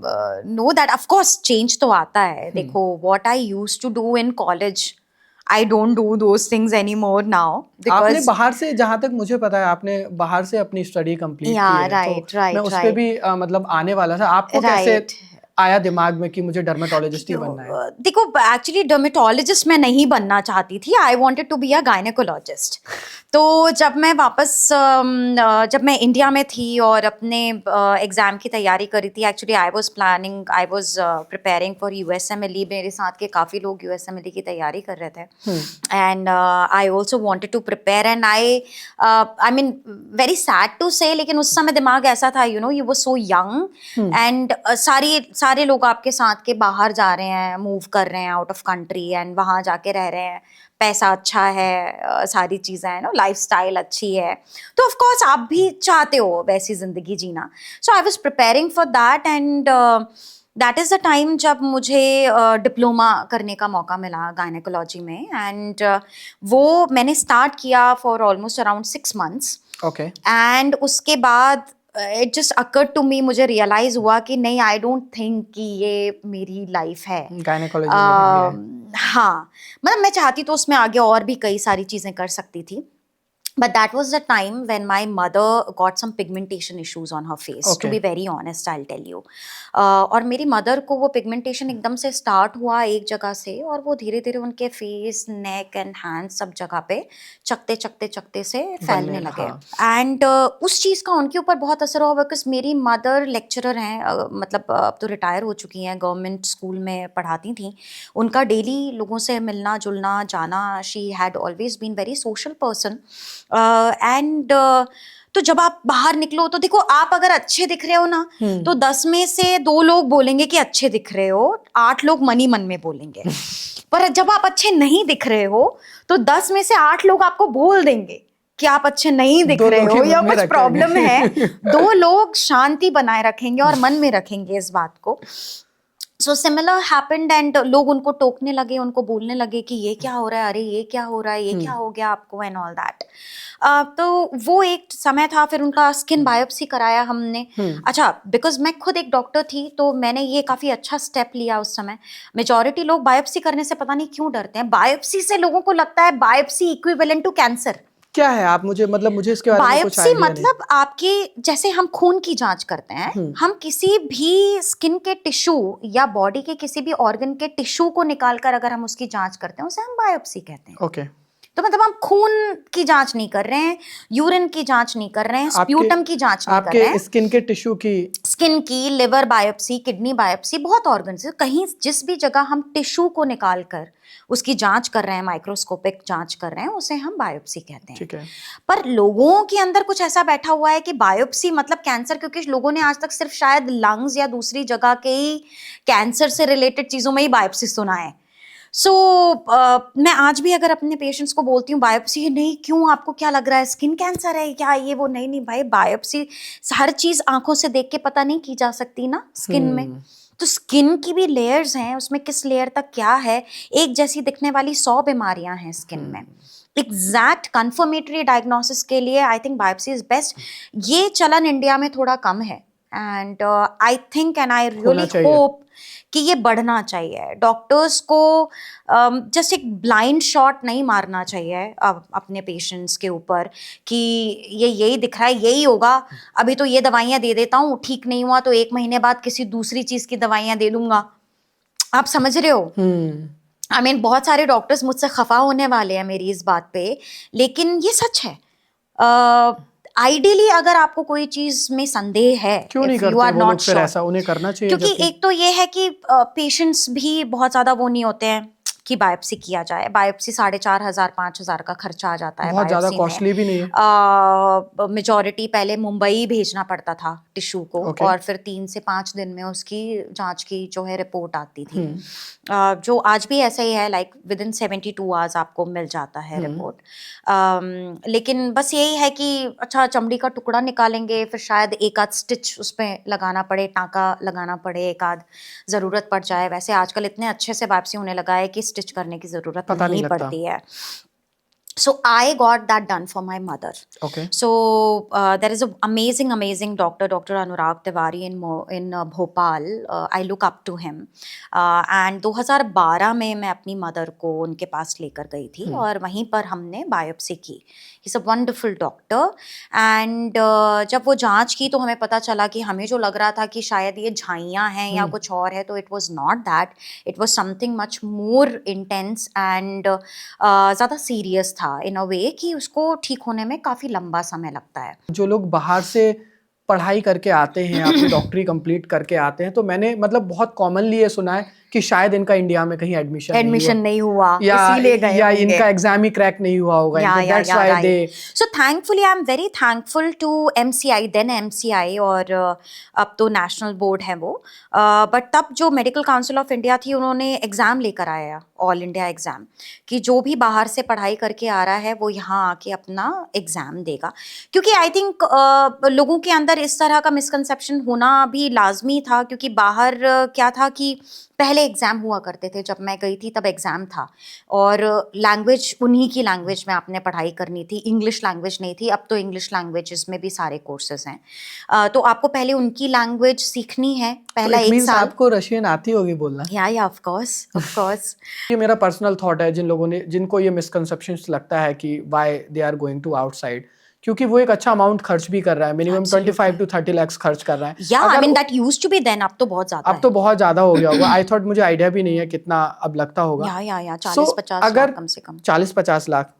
A: know that of course change तो आता है. देखो what I used to do in college, I don't do those things any more now
C: आपने
A: बिकॉज
C: बाहर से, जहां तक मुझे पता है, आपने बाहर से अपनी स्टडी कंप्लीट
A: Yeah,
C: की है,
A: right,
C: तो
A: right,
C: मैं उस पे
A: right.
C: भी मतलब आने वाला था. आपको कैसे
A: Right.
C: आया दिमाग में कि मुझे डर्मेटोलॉजिस्ट ही बनना है?
A: देखो एक्चुअली डर्मेटोलॉजिस्ट मैं नहीं बनना चाहती थी. I wanted to be a gynaecologist. तो जब मैं वापस जब मैं इंडिया में थी और अपने एग्ज़ाम की तैयारी करी थी, actually I was preparing for USMLE. मेरे साथ के काफ़ी लोग यूएसएमएलई की तैयारी कर रहे थे, and I also wanted to prepare. And I mean very sad to say, लेकिन उस समय दिमाग ऐसा था, you were so young and सारे लोग आपके साथ के बाहर जा रहे हैं, मूव कर रहे हैं आउट ऑफ कंट्री, एंड वहाँ जाके रह रहे हैं, पैसा अच्छा है, सारी चीज़ें हैं, लाइफस्टाइल अच्छी है, तो ऑफ कोर्स आप भी चाहते हो वैसी ज़िंदगी जीना. So I was preparing for that, and that is the time जब मुझे डिप्लोमा करने का मौका मिला गायनेकोलॉजी में. एंड वो मैंने स्टार्ट किया for almost around 6 months.
C: Okay.
A: And उसके बाद it just occurred to me, मुझे रियलाइज हुआ कि नहीं, आई डोंट थिंक कि ये मेरी लाइफ है.
C: गायनेकोलॉजी में
A: हाँ, मतलब मैं चाहती तो उसमें आगे और भी कई सारी चीज़ें कर सकती थी. But that was the time when my mother got some pigmentation issues on her face.
C: Okay.
A: To be very honest, I'll tell you. और मेरी मदर को वो पिगमेंटेशन एकदम से स्टार्ट हुआ एक जगह से, और वो धीरे धीरे उनके फेस, नेक एंड हैंड सब जगह पे चकते से फैलने लगे. एंड उस चीज़ का उनके ऊपर बहुत असर हुआ, बिकॉज मेरी मदर लेक्चरर हैं, मतलब अब तो रिटायर हो चुकी हैं, गवर्नमेंट स्कूल में पढ़ाती थी. उनका डेली लोगों से मिलना जुलना जाना, she had always been very social person. And तो जब आप बाहर निकलो तो देखो, आप अगर अच्छे दिख रहे हो ना, तो 10 में से 2 लोग बोलेंगे कि अच्छे दिख रहे हो, 8 लोग मन ही मन में बोलेंगे. पर जब आप अच्छे नहीं दिख रहे हो तो 10 में से 8 लोग आपको बोल देंगे कि आप अच्छे नहीं दिख रहे हो या कुछ प्रॉब्लम है. 2 लोग शांति बनाए रखेंगे और मन में रखेंगे इस बात को. सो सिमिलर हैपेंड, एंड लोग उनको टोकने लगे, उनको बोलने लगे कि ये क्या हो रहा है, अरे ये क्या हो रहा है, ये क्या हो गया आपको, एंड ऑल दैट. तो वो एक समय था. फिर उनका स्किन बायोप्सी कराया हमने. अच्छा, बिकॉज मैं खुद एक डॉक्टर थी, तो मैंने ये काफ़ी अच्छा स्टेप लिया उस समय. मेजॉरिटी लोग बायोप्सी करने से पता नहीं क्यों डरते हैं. बायोप्सी से लोगों को लगता है बायोप्सी इक्विवेलेंट टू कैंसर.
C: क्या है? आप मुझे इसके बारे में कुछ
A: बायोप्सी
C: आइडिया नहीं.
A: मतलब आपके, जैसे हम खून की जांच करते हैं, हम किसी भी स्किन के टिश्यू या बॉडी के किसी भी ऑर्गन के टिश्यू को निकालकर अगर हम उसकी जांच करते हैं, उसे हम बायोप्सी कहते हैं.
C: ओके.
A: तो मतलब हम खून की जांच नहीं कर रहे हैं, यूरिन की जांच नहीं कर रहे हैं, स्प्यूटम की जांच नहीं कर रहे हैं,
C: आपके स्किन के टिश्यू की,
A: स्किन की, लिवर बायोप्सी, किडनी बायोप्सी, बहुत ऑर्गन से कहीं जिस भी जगह हम टिश्यू को निकाल कर उसकी जांच कर रहे हैं, माइक्रोस्कोपिक जांच कर रहे हैं, उसे हम बायोप्सी कहते हैं.
C: ठीक है.
A: पर लोगों के अंदर कुछ ऐसा बैठा हुआ है कि बायोप्सी मतलब कैंसर, क्योंकि लोगों ने आज तक सिर्फ शायद लंग्स या दूसरी जगह के ही कैंसर से रिलेटेड चीज़ों में ही बायोप्सी सुना है. सो मैं आज भी अगर अपने पेशेंट्स को बोलती हूँ बायोप्सी, नहीं क्यों, आपको क्या लग रहा है, स्किन कैंसर है क्या, ये वो, नहीं भाई, बायोप्सी हर चीज़ आंखों से देख के पता नहीं की जा सकती ना स्किन में. तो स्किन की भी लेयर्स हैं, उसमें किस लेयर तक क्या है, एक जैसी दिखने वाली 100 बीमारियां हैं स्किन में. एग्जैक्ट कंफर्मेटरी डायग्नोसिस के लिए I think biopsy is best. ये चलन इंडिया में थोड़ा कम है, and I think and I really hope कि ये बढ़ना चाहिए. डॉक्टर्स को जस्ट एक ब्लाइंड शॉट नहीं मारना चाहिए अपने पेशेंट्स के ऊपर कि ये यही दिख रहा है, यही होगा, अभी तो ये दवाइयाँ दे देता हूँ, ठीक नहीं हुआ तो 1 महीने बाद किसी दूसरी चीज़ की दवाइयाँ दे दूंगा. आप समझ रहे हो? आई मीन बहुत सारे डॉक्टर्स मुझसे खफा होने वाले हैं मेरी इस बात पे, लेकिन ये सच है. आइडियली अगर आपको कोई चीज में संदेह है,
C: क्यों नहीं करते वो लोग फिर ऐसा? उन्हें करना चाहिए,
A: क्योंकि एक तो ये है कि पेशेंट्स भी बहुत ज्यादा वो नहीं होते हैं कि बायोप्सी किया जाए. बायोप्सी 4,500-5,000 का खर्चा आ जाता है.
C: बहुत ज्यादा कॉस्टली भी नहीं है.
A: मेजॉरिटी पहले मुंबई भेजना पड़ता था टिश्यू को, और फिर 3 से 5 दिन में उसकी जांच की जो है रिपोर्ट आती थी. जो आज भी ऐसा ही है, लाइक विद इन 72 आवर्स आपको मिल जाता है रिपोर्ट. लेकिन बस यही है कि अच्छा, चमड़ी का टुकड़ा निकालेंगे, फिर शायद एक आध स्टिच उस पर लगाना पड़े, टाँका लगाना पड़े, एक आध ज़रूरत पड़ जाए. वैसे आजकल इतने अच्छे से बायोप्सी होने लगा है कि स्टिच करने की ज़रूरत नहीं पड़ती है. So I got that done for my mother.
C: Okay.
A: So there is an amazing doctor, Dr. Anurag Tiwari in Bhopal. I look up to him. And 2012 में मैं अपनी मदर को उनके पास लेकर गई थी और वहीं पर हमने बायोप्सी की. He's a wonderful doctor. And जब वो जांच की तो हमें पता चला कि हमें जो लग रहा था कि शायद ये झाइयाँ हैं या कुछ और है, तो it was not that. It was something much more intense and ज़्यादा सीरियस था इन अ वे कि उसको ठीक होने में काफ़ी लंबा समय लगता है.
C: जो लोग बाहर से पढ़ाई करके आते हैं, अपनी डॉक्टरी कंप्लीट करके आते हैं, तो मैंने मतलब बहुत कॉमनली ये सुना है कि शायद इनका इंडिया में कहीं एडमिशन
A: नहीं हुआ
C: या
A: इसीलिए गए
C: या
A: होंगे.
C: इनका एग्जाम ही क्रैक नहीं हुआ होगा. That's why they.
A: So thankfully I'm very thankful to MCI, then MCI, और अब तो नेशनल बोर्ड है वो. बट तब जो मेडिकल काउंसिल ऑफ इंडिया थी, उन्होंने एग्जाम लेकर आया, ऑल इंडिया एग्जाम, कि जो भी बाहर से पढ़ाई करके आ रहा है वो यहाँ आके अपना एग्जाम देगा. क्योंकि आई थिंक लोगों के अंदर इस तरह का मिसकंसेप्शन होना भी लाजमी था, क्योंकि बाहर क्या था कि पहले एग्ज़ाम हुआ करते थे. जब मैं गई थी तब एग्ज़ाम था और लैंग्वेज उन्हीं की लैंग्वेज में आपने पढ़ाई करनी थी. इंग्लिश लैंग्वेज नहीं थी. अब तो इंग्लिश लैंग्वेजेस में भी सारे कोर्सेज हैं. तो आपको पहले उनकी लैंग्वेज सीखनी है पहला
C: तो
A: एक साल.
C: आपको रशियन आती होगी बोलना?
A: या ऑफ कोर्स.
C: ये मेरा पर्सनल थॉट है. जिनको ये मिसकंसेप्शंस लगता है कि why they are going to outside, क्योंकि वो एक अच्छा अमाउंट खर्च भी कर रहा है, मिनिमम 25 to 30 lakhs खर्च कर रहा है.
A: या I mean that used to be then, अब तो बहुत ज्यादा
C: अब तो बहुत ज्यादा हो गया होगा. आई थॉट, मुझे आइडिया भी नहीं है कितना अब लगता होगा.
A: या 40-50
C: अगर
A: लाख कम से कम.
C: 40-50 लाख.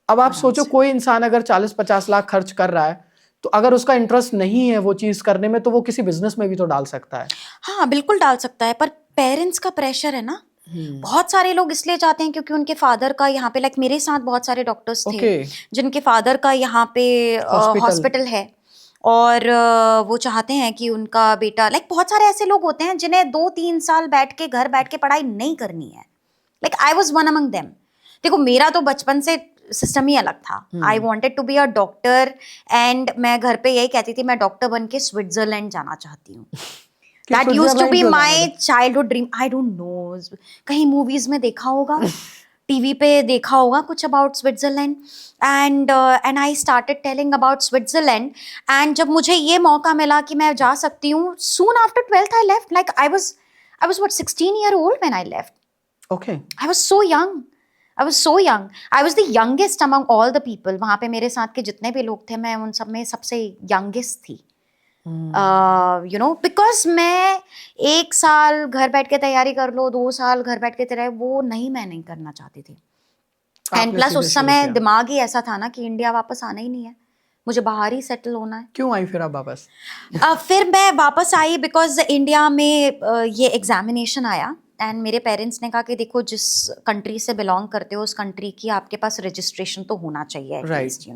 C: अब आप सोचो, कोई इंसान अगर 40-50 लाख खर्च कर रहा है, तो अगर उसका इंटरेस्ट नहीं है वो चीज करने में, तो वो किसी बिजनेस में भी तो डाल सकता है.
A: हाँ बिल्कुल डाल सकता है, पर पेरेंट्स का प्रेशर है ना. बहुत सारे लोग इसलिए जाते हैं क्योंकि उनके फादर का यहाँ पे, लाइक मेरे साथ बहुत सारे डॉक्टर्स थे जिनके फादर का यहाँ पे हॉस्पिटल है, और वो चाहते हैं कि उनका बेटा, लाइक बहुत सारे ऐसे लोग होते हैं जिन्हें 2-3 साल घर बैठ के पढ़ाई नहीं करनी है. Like I was one among them. देखो मेरा तो बचपन से सिस्टम ही अलग था. I wanted to be a doctor, and मैं घर पे यही कहती थी मैं डॉक्टर बन के स्विट्जरलैंड जाना चाहती हूँ. That used to be my childhood dream. I don't know. कहीं मूवीज में देखा होगा, टीवी पे देखा होगा कुछ about Switzerland, and I started telling about Switzerland. And जब मुझे ये मौका मिला कि मैं जा सकती हूँ, soon after 12th I left. Like I was what, 16-year-old when I left.
C: Okay.
A: I was so young. I was the youngest among all the people. वहाँ पे मेरे साथ के जितने भी लोग थे, मैं उन सब में सबसे youngest थी. बिकॉज मैं 1 साल घर बैठ के तैयारी कर लो, 2 साल घर बैठ के तैयारी, वो मैं नहीं करना चाहती थी. एंड प्लस उस समय दिमाग ही ऐसा था ना कि इंडिया वापस आना ही नहीं है, मुझे बाहर ही सेटल होना है.
C: क्यों आई फिर आप वापस?
A: फिर मैं वापस आई बिकॉज इंडिया में ये एग्जामिनेशन आया, एंड मेरे पेरेंट्स ने कहा कि देखो जिस कंट्री से बिलोंग करते हो उस कंट्री की आपके पास रजिस्ट्रेशन तो होना चाहिए at least,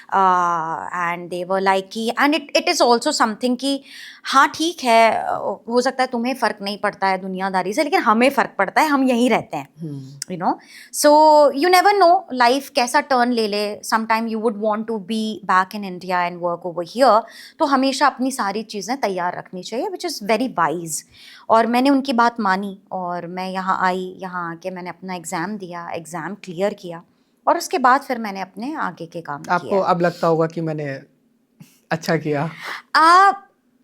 A: and they were like कि, and it is also something कि हाँ ठीक है, हो सकता है तुम्हें फ़र्क नहीं पड़ता है दुनियादारी से, लेकिन हमें फ़र्क पड़ता है, हम यहीं रहते हैं. So you never know life कैसा टर्न ले ले. Some time you would want to be back in India and work over here. तो हमेशा अपनी सारी चीज़ें तैयार रखनी चाहिए, विच इज़ वेरी वाइज. और मैंने उनकी बात मानी और मैं यहाँ आई. यहाँ आके मैंने अपना एग्ज़ाम दिया, एग्ज़ाम क्लियर किया, और उसके बाद फिर मैंने अपने आगे के काम किया.
C: आपको अब लगता होगा कि मैंने अच्छा किया?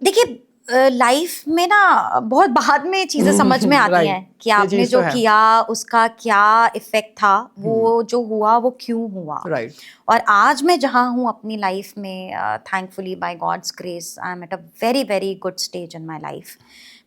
A: देखिए लाइफ में ना बहुत बाद में चीज़ें समझ में आती हैं कि आपने जो किया उसका क्या इफेक्ट था, वो जो हुआ वो क्यों हुआ. और आज मैं जहाँ हूँ अपनी लाइफ में, thankfully by God's grace, I am at a very very good stage in my life,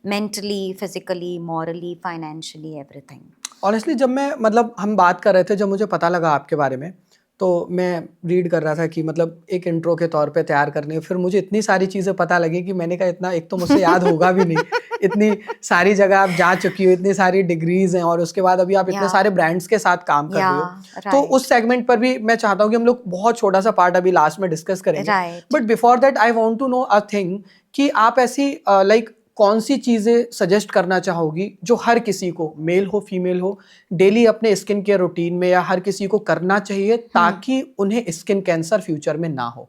A: mentally, physically, morally, financially, everything.
C: Honestly जब मैं मतलब हम बात कर रहे थे, जब मुझे पता लगा आपके बारे में, तो मैं रीड कर रहा था कि मतलब एक इंट्रो के तौर पे तैयार करने, फिर मुझे इतनी सारी चीज़ें पता लगी कि मैंने कहा इतना, एक तो मुझसे याद होगा भी नहीं. इतनी सारी जगह आप जा चुकी हो, इतनी सारी डिग्रीज हैं, और उसके बाद अभी आप इतने सारे ब्रांड्स के साथ काम कर रही हो. तो उस सेगमेंट पर भी मैं चाहता हूँ कि हम लोग बहुत छोटा सा पार्ट अभी लास्ट में डिस्कस करेंगे. But before that I want to know a thing कि आप ऐसी लाइक कौन सी चीज़ें सजेस्ट करना चाहोगी जो हर किसी को, मेल हो फीमेल हो, डेली अपने स्किन केयर रूटीन में या हर किसी को करना चाहिए ताकि उन्हें स्किन कैंसर फ्यूचर में ना हो?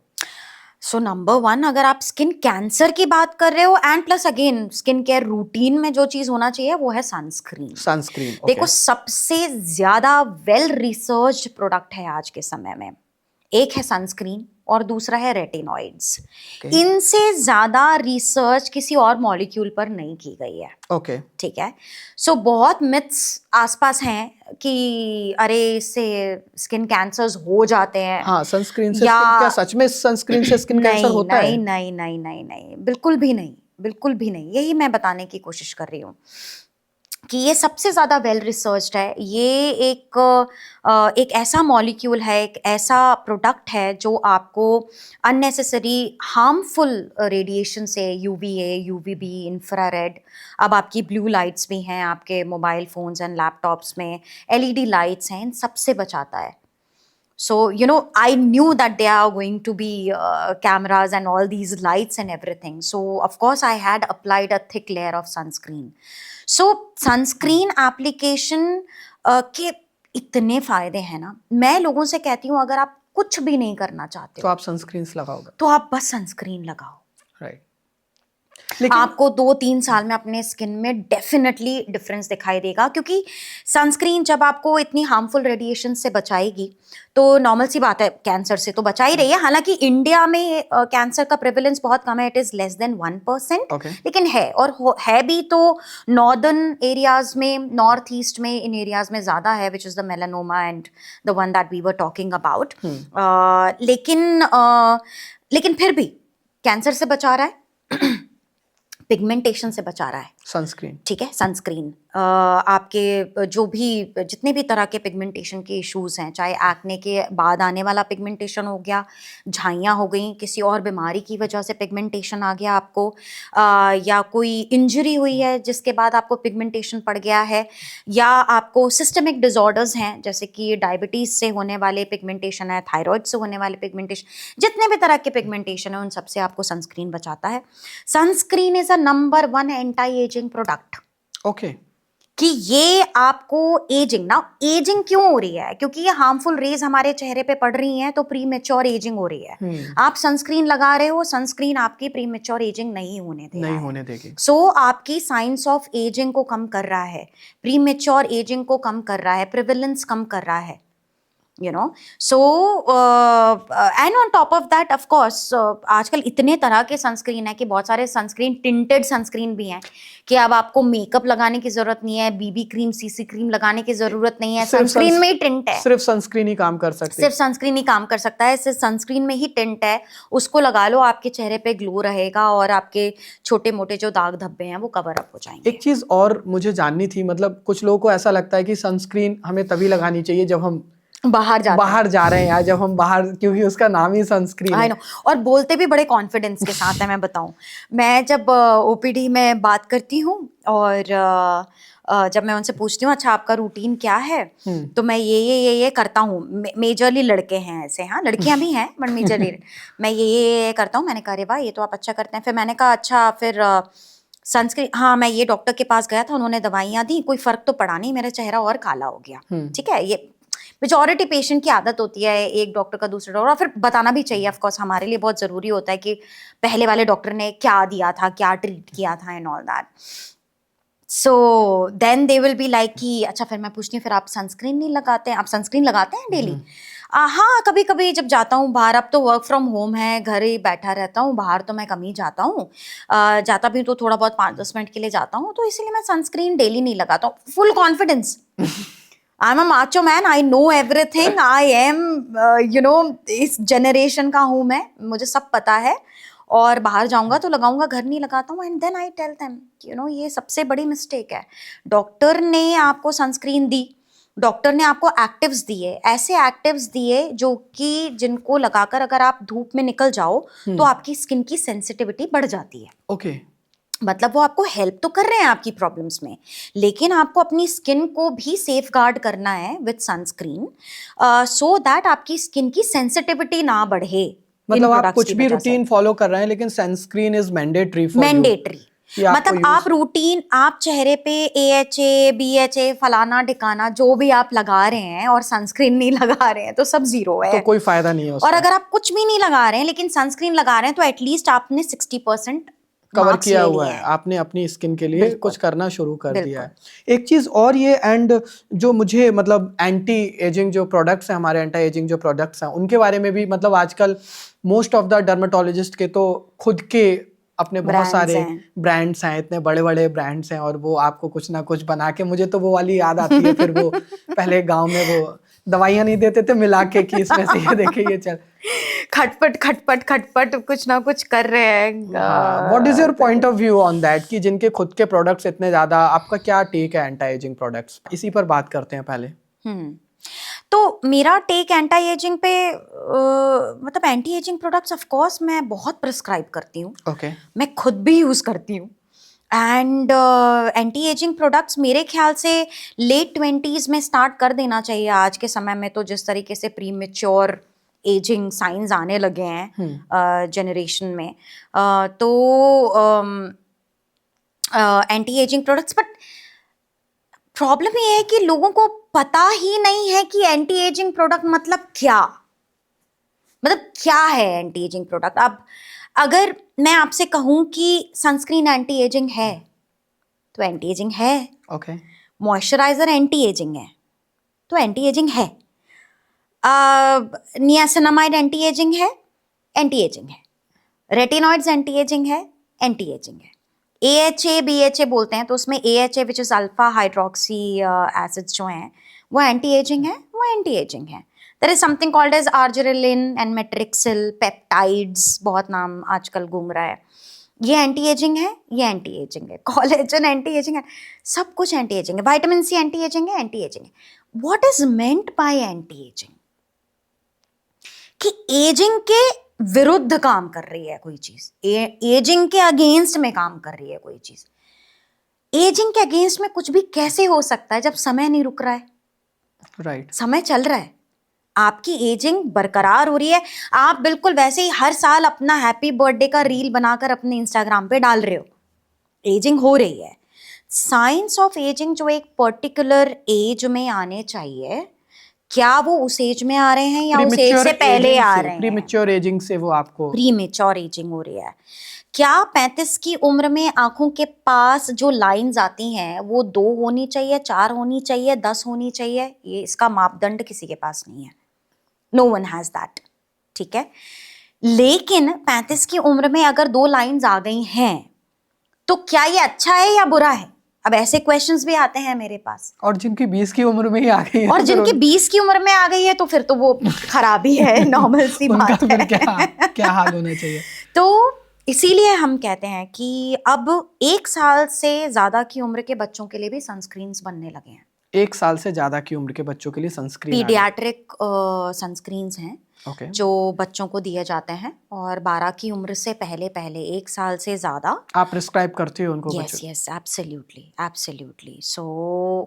A: सो नंबर वन, अगर आप स्किन कैंसर की बात कर रहे हो and plus again skin care routine में जो चीज होना चाहिए वो है सनस्क्रीन।
C: सनस्क्रीन,
A: देखो सबसे ज्यादा वेल रिसर्च्ड प्रोडक्ट है आज के समय में, एक है सनस्क्रीन और दूसरा है रेटिनॉइड्स। इनसे ज्यादा रिसर्च किसी और मॉलिक्यूल पर नहीं की गई है।
C: ओके,
A: ठीक है। सो बहुत मिथ्स आसपास हैं कि अरे इससे स्किन कैंसर्स हो जाते हैं।
C: हाँ, सनस्क्रीन से
A: या
C: क्या सच में सनस्क्रीन से स्किन कैंसर होता है?
A: नहीं नहीं नहीं नहीं नहीं, बिल्कुल भी नहीं, बिल्कुल भी नहीं। यही मैं बताने की कोशिश कर रही हूँ कि ये सबसे ज़्यादा वेल रिसर्च्ड है। ये एक ऐसा मॉलिक्यूल है, एक ऐसा प्रोडक्ट है जो आपको अननेसेसरी हार्मफुल रेडिएशन से, यूवीए, यूवीबी, इंफ्रारेड, अब आपकी ब्लू लाइट्स भी हैं आपके मोबाइल फोन्स एंड लैपटॉप्स में, एलईडी लाइट्स हैं, इन सबसे बचाता है। So, I knew that there are going to be cameras and all these lights and everything. So, of course, I had applied a thick layer of sunscreen. So, sunscreen application के इतने फायदे हैं ना, मैं लोगों से कहती हूँ अगर आप कुछ भी नहीं करना चाहते
C: तो
A: हो
C: आप सनस्क्रीन लगाओगे,
A: तो आप बस सनस्क्रीन लगाओ।
C: राइट।
A: आपको 2-3 साल में अपने स्किन में डेफिनेटली डिफरेंस दिखाई देगा, क्योंकि सनस्क्रीन जब आपको इतनी हार्मफुल रेडिएशन से बचाएगी तो नॉर्मल सी बात है कैंसर से तो बचा ही रही है। हालांकि इंडिया में कैंसर का प्रेवलेंस बहुत कम है, इट इज लेस देन 1%, लेकिन है, और है भी तो नॉर्दर्न एरियाज में, नॉर्थ ईस्ट में, इन एरियाज में ज्यादा है, which is the melanoma and the one that we were talking about. लेकिन फिर भी कैंसर से बचा रहा है, पिगमेंटेशन से बचा रहा है
C: सनस्क्रीन।
A: ठीक है, सनस्क्रीन आपके जो भी जितने भी तरह के पिगमेंटेशन के इश्यूज हैं, चाहे एक्ने के बाद आने वाला पिगमेंटेशन हो गया, झाइयाँ हो गई, किसी और बीमारी की वजह से पिगमेंटेशन आ गया आपको, या कोई इंजरी हुई है जिसके बाद आपको पिगमेंटेशन पड़ गया है, या आपको सिस्टमिक डिसऑर्डर्स हैं जैसे कि डायबिटीज़ से होने वाले पिगमेंटेशन है, थायराइड से होने वाले पिगमेंटेशन, जितने भी तरह के पिगमेंटेशन है उन सबसे आपको सनस्क्रीन बचाता है। Sunscreen is a number 1 anti ageing product.
C: Okay,
A: कि ये आपको एजिंग क्यों हो रही है, क्योंकि ये हार्मफुल रेज हमारे चेहरे पे पड़ रही हैं तो प्री मैच्योर एजिंग हो रही है। आप सनस्क्रीन लगा रहे हो, सनस्क्रीन आपकी प्री मैच्योर एजिंग नहीं होने देगी। सो आपकी साइंस ऑफ एजिंग को कम कर रहा है, प्री मैच्योर एजिंग को कम कर रहा है, प्रिवेलेंस कम कर रहा है, so and on top of that of course आजकल इतने तरह के सनस्क्रीन है कि बहुत सारे सनस्क्रीन टिंटेड सनस्क्रीन भी हैं कि अब आपको मेकअप लगाने की जरूरत नहीं है, बीबी क्रीम, सीसी क्रीम लगाने की जरूरत नहीं है, सनस्क्रीन में ही टिंट है,
C: सिर्फ सनस्क्रीन ही काम कर सकती है,
A: सिर्फ सनस्क्रीन ही काम कर सकता है, सिर्फ सनस्क्रीन में ही टिंट है, उसको लगा लो, आपके चेहरे पे ग्लो रहेगा और आपके छोटे मोटे जो दाग धब्बे हैं वो कवर अप हो जाएंगे।
C: एक चीज और मुझे जाननी थी, मतलब कुछ लोगों को ऐसा लगता है कि सनस्क्रीन हमें तभी लगानी चाहिए जब हम बाहर जा रहे हैं, या जब हम बाहर, क्योंकि उसका नाम ही सनस्क्रीन है।
A: I know, और बोलते भी बड़े कॉन्फिडेंस के साथ है। मैं बताऊं, मैं जब ओपीडी में बात करती हूँ और जब मैं उनसे पूछती हूँ अच्छा आपका रूटीन क्या है, तो मैं ये करता हूँ, मेजरली लड़के हैं ऐसे, हाँ लड़कियां भी हैं बट मेजरली मैं ये करता हूँ। मैंने कहा अरे वाह ये तो आप अच्छा करते हैं। फिर मैंने कहा अच्छा फिर सनस्क्रीन, हाँ मैं ये डॉक्टर के पास गया था, उन्होंने दवाइयाँ दी, कोई फर्क तो पड़ा नहीं, मेरा चेहरा और काला हो गया। ठीक है, ये मेजॉरिटी पेशेंट की आदत होती है, एक डॉक्टर का दूसरे डॉक्टर, और फिर बताना भी चाहिए ऑफ कोर्स, हमारे लिए बहुत ज़रूरी होता है कि पहले वाले डॉक्टर ने क्या दिया था, क्या ट्रीट किया था and all that. So then they will be like कि अच्छा, फिर मैं पूछती हूँ फिर आप सनस्क्रीन नहीं लगाते हैं, आप सनस्क्रीन लगाते हैं डेली? हाँ कभी कभी जब जाता हूँ बाहर, अब तो वर्क फ्रॉम होम है, घर ही बैठा रहता हूँ, बाहर तो मैं कम ही जाता हूँ, जाता भी तो थोड़ा बहुत 5-10 मिनट के लिए जाता हूँ, तो इसलिए मैं सनस्क्रीन डेली नहीं लगाता हूँ। Full confidence, I am a macho man, I know everything, I am इस जनरेशन का हूँ मैं, मुझे सब पता है, और बाहर जाऊंगा तो लगाऊंगा, घर नहीं लगाता हूँ। And then I tell them ये सबसे बड़ी मिस्टेक है। डॉक्टर ने आपको सनस्क्रीन दी, डॉक्टर ने आपको एक्टिव्स दिए, ऐसे एक्टिव्स दिए जो कि जिनको लगाकर अगर आप धूप में निकल जाओ तो आपकी स्किन की सेंसिटिविटी बढ़ जाती है।
C: ओके,
A: मतलब वो आपको हेल्प तो कर रहे हैं आपकी प्रॉब्लम्स में, लेकिन आपको अपनी स्किन को भी सेफ गार्ड करना है विद सनस्क्रीन, सो दैट आपकी स्किन की सेंसिटिविटी ना बढ़े।
C: मतलब आप कुछ भी रूटीन फॉलो कर रहे हैं लेकिन sunscreen is mandatory for
A: mandatory
C: कि आपको
A: मतलब आप रूटीन, आप चेहरे पे AHA BHA फलाना ठिकाना जो भी आप लगा रहे हैं और सनस्क्रीन नहीं लगा रहे हैं तो सब जीरो है।
C: तो कोई फायदा नहीं है
A: और
C: उसका।
A: अगर आप कुछ भी नहीं लगा रहे हैं लेकिन सनस्क्रीन लगा रहे हैं तो एटलीस्ट आपने 60%
C: कवर
A: मार्क्स
C: किया
A: ले
C: हुआ
A: लिए
C: है,
A: हैं।
C: आपने अपनी स्किन के लिए
A: बिल्कुल।
C: कुछ करना शुरू कर दिया
A: बिल्कुल।
C: है। एक चीज और ये, एंड जो मुझे मतलब एंटी एजिंग जो प्रोडक्ट्स हैं, हमारे एंटी एजिंग जो प्रोडक्ट्स हैं, उनके बारे में भी मतलब आजकल मोस्ट ऑफ द डर्मेटोलॉजिस्ट के तो खुद के अपने बहुत
A: Brands
C: सारे
A: हैं।
C: ब्रांड्स हैं, इतने बड़े बड़े ब्रांड्स हैं, और वो आपको कुछ ना कुछ बना के, मुझे तो वो वाली याद आती है फिर वो पहले गांव में वो दवाइयाँ नहीं देते थे मिला के कि इसमें से ये देखे ये चल।
A: खटपट खटपट खटपट कुछ ना कुछ कर रहे हैं।
C: हाँ, what is your point of view on that, कि जिनके खुद के प्रोडक्ट्स इतने ज्यादा, आपका क्या टेक है एंटी एजिंग प्रोडक्ट्स, इसी पर बात करते हैं पहले।
A: तो मेरा टेक एंटी एजिंग पे मतलब anti ageing products of course मैं बहुत प्रिस्क्राइब करती हूँ।
C: ओके।
A: मैं खुद भी यूज़ करती हूँ। एंड एंटी एजिंग प्रोडक्ट्स मेरे ख्याल से लेट 20s में स्टार्ट कर देना चाहिए। आज के समय में तो जिस तरीके से प्री मेच्योर एजिंग साइंस आने लगे हैं जनरेशन में, तो anti ageing products, but problem ये है कि लोगों को पता ही नहीं है कि एंटी एजिंग प्रोडक्ट मतलब क्या, मतलब क्या है एंटी एजिंग प्रोडक्ट। अब अगर मैं आपसे कहूं कि सनस्क्रीन एंटी एजिंग है तो एंटी एजिंग है।
C: ओके।
A: मॉइस्चराइजर एंटी एजिंग है तो एंटी एजिंग है। नियासिनामाइड एंटी एजिंग है, एंटी एजिंग है। रेटिनॉइड्स एंटी एजिंग है, एंटी एजिंग है। AHA BHA बोलते हैं तो उसमें AHA which is alpha hydroxy acids जो हैं वो एंटी एजिंग है, वो एंटी एजिंग है। There is something called as argireline and matrixyl peptides, बहुत नाम आजकल घूम रहा है। ये एंटी एजिंग है, ये एंटी एजिंग है। कोलेजन एंटी एजिंग है, सब कुछ एंटी एजिंग है। विटामिन सी एंटी एजिंग है, एंटी एजिंग है। What is meant by anti ageing? कि एजिंग के विरुद्ध काम कर रही है कोई चीज, एजिंग के अगेंस्ट में काम कर रही है कोई चीज। एजिंग के अगेंस्ट में कुछ भी कैसे हो सकता है जब समय नहीं रुक रहा है?
C: राइट।
A: समय चल रहा है, आपकी एजिंग बरकरार हो रही है। आप बिल्कुल वैसे ही हर साल अपना हैप्पी बर्थडे का रील बनाकर अपने इंस्टाग्राम पे डाल रहे हो, एजिंग हो रही है। साइंस ऑफ एजिंग जो एक पर्टिकुलर एज में आने चाहिए, क्या वो उस एज में आ रहे हैं या उस एज से पहले आ रहे हैं?
C: प्रीमेच्योर एजिंग से वो आपको
A: प्रीमेच्योर एजिंग हो रही है। क्या 35 की उम्र में आंखों के पास जो लाइंस आती हैं वो 2 होनी चाहिए, 4 होनी चाहिए, 10 होनी चाहिए? ये इसका मापदंड किसी के पास नहीं है। नो वन हैज दैट, ठीक है। लेकिन 35 की उम्र में अगर 2 लाइंस आ गई हैं तो क्या ये अच्छा है या बुरा है? अब ऐसे क्वेश्चंस भी आते हैं मेरे पास।
C: और जिनकी 20 की उम्र में ही आ गई है,
A: और जिनकी 20 की उम्र में आ गई है तो फिर तो वो खराबी है, नॉर्मल सी
C: उनका
A: बात
C: फिर
A: है।
C: क्या हाल होना चाहिए?
A: तो इसीलिए हम कहते हैं कि अब 1 साल से ज्यादा की उम्र के बच्चों के लिए भी सनस्क्रीन्स बनने लगे हैं।
C: 1 साल से ज्यादा की उम्र के बच्चों के लिए सनस्क्रीन
A: पीडियाट्रिक सनस्क्रीन्स हैं
C: ओके।
A: जो बच्चों को दिए जाते हैं, और 12 की उम्र से पहले पहले 1 साल से ज्यादा
C: आप प्रिस्क्राइब करते हो उनको?
A: Yes yes absolutely absolutely. So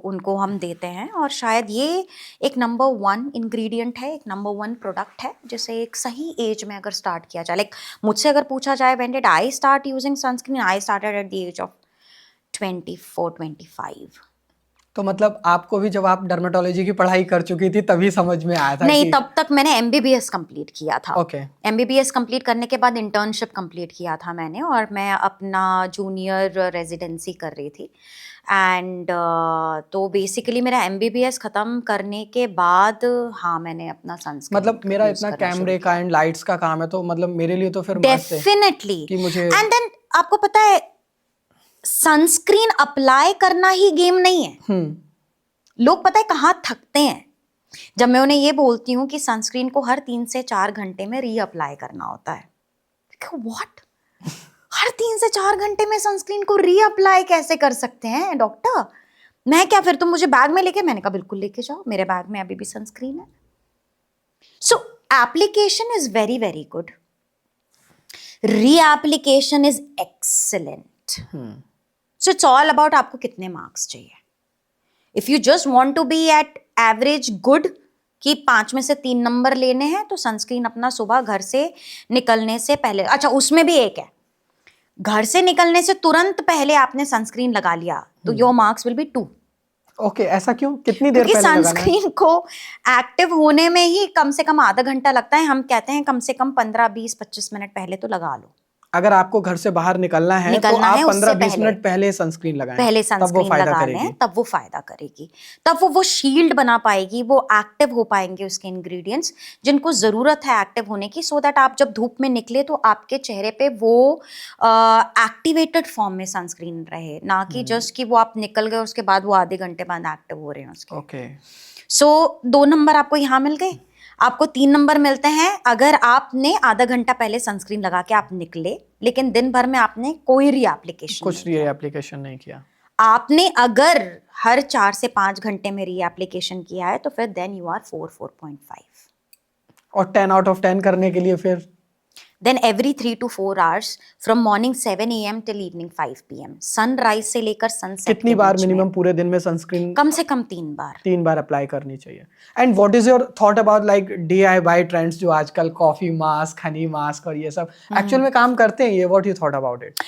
A: उनको हम देते हैं, और शायद ये एक नंबर 1 इंग्रेडिएंट है, एक नंबर 1 प्रोडक्ट है जिसे एक सही एज में अगर स्टार्ट किया जाए। लाइक मुझसे अगर पूछा जाए when did I start using sunscreen, I started at the age of 24-25।
C: तो मतलब आपको भी जब आप डर्मेटोलॉजी की पढ़ाई कर चुकी थी तभी समझ में आया था?
A: नहीं,
C: कि...
A: तब तक मैंने MBBS कंप्लीट किया था।
C: ओके।
A: MBBS कंप्लीट करने के बाद इंटर्नशिप कंप्लीट किया था मैंने, और मैं अपना जूनियर रेजिडेंसी कर रही थी। एंड तो बेसिकली मेरा MBBS ख़त्म करने के बाद हाँ मैंने अपना सनस्क्रीन,
C: मतलब मेरा इतना कैमरे का एंड लाइट्स का काम है तो मतलब मेरे लिए तो फिर
A: डेफिनेटली
C: कि मुझे,
A: एंड देन आपको पता है सनस्क्रीन अप्लाई करना ही गेम नहीं है। लोग पता है कहाँ थकते हैं, जब मैं उन्हें ये बोलती हूँ कि सनस्क्रीन को हर 3 से 4 घंटे में रीअप्लाई करना होता है। व्हाट? हर 3 से 4 घंटे में सनस्क्रीन को रीअप्लाई कैसे कर सकते हैं डॉक्टर? मैं क्या, फिर तुम मुझे बैग में लेके? मैंने कहा बिल्कुल लेके जाओ, मेरे बैग में अभी भी सनस्क्रीन है। So application is very very good, reapplication is excellent. So it's all about आपको कितने मार्क्स चाहिए। If you just want to be at average good कि 5 में से 3 नंबर लेने हैं, तो सनस्क्रीन अपना सुबह घर से निकलने से पहले, अच्छा उसमें भी एक है, घर से निकलने से तुरंत पहले आपने सनस्क्रीन लगा लिया तो your marks will be 2।
C: Okay, ऐसा क्यों? कितनी देर
A: क्योंकि
C: पहले लगाना है?
A: सनस्क्रीन को एक्टिव होने में ही कम से कम आधा घंटा लगता है। हम कहते हैं कम से कम 15, 20, 25 मिनट पहले तो लगा लो।
C: अगर आपको घर से बाहर निकलना है तो
A: निकलना
C: आप
A: है, उससे
C: 15-20
A: पहले।
C: मिनट पहले सनस्क्रीन लगाएं,
A: पहले
C: तब वो
A: सनस्क्रीन
C: फायदा
A: लगा
C: करेगी।
A: लें, तब वो फायदा करेगी, तब वो शील्ड बना पाएगी, वो एक्टिव हो पाएंगे उसके इंग्रेडिएंट्स जिनको जरूरत है एक्टिव होने की, सो दैट आप जब धूप में निकले तो आपके चेहरे पे वो एक्टिवेटेड फॉर्म में सनस्क्रीन रहे, ना कि जस्ट कि वो आप निकल गए उसके बाद वो आधे घंटे बाद एक्टिव हो रहे हैं उसके।
C: ओके,
A: सो 2 नंबर आपको यहाँ मिल गए। आपको 3 नंबर मिलते हैं अगर आपने आधा घंटा पहले सनस्क्रीन लगा के आप निकले, लेकिन दिन भर में आपने कोई री एप्लीकेशन
C: कुछ री एप्लीकेशन नहीं किया।
A: आपने अगर हर 4 से 5 घंटे में री एप्लीकेशन किया है तो फिर देन यू आर 4.5।
C: और 10 आउट ऑफ 10 करने के लिए फिर
A: then every 3 to 4 hours from morning 7 AM till evening 5 PM, sunrise से लेकर सनसेट
C: कितनी बार मिनिमम पूरे दिन में सनस्क्रीन?
A: कम से कम 3 बार।
C: 3 बार अप्लाई करनी चाहिए। And what is your thought about like DIY trends जो आजकल कॉफी मास्क, हनी मास्क और ये सब एक्चुअल में काम करते हैं ये? What you thought about it?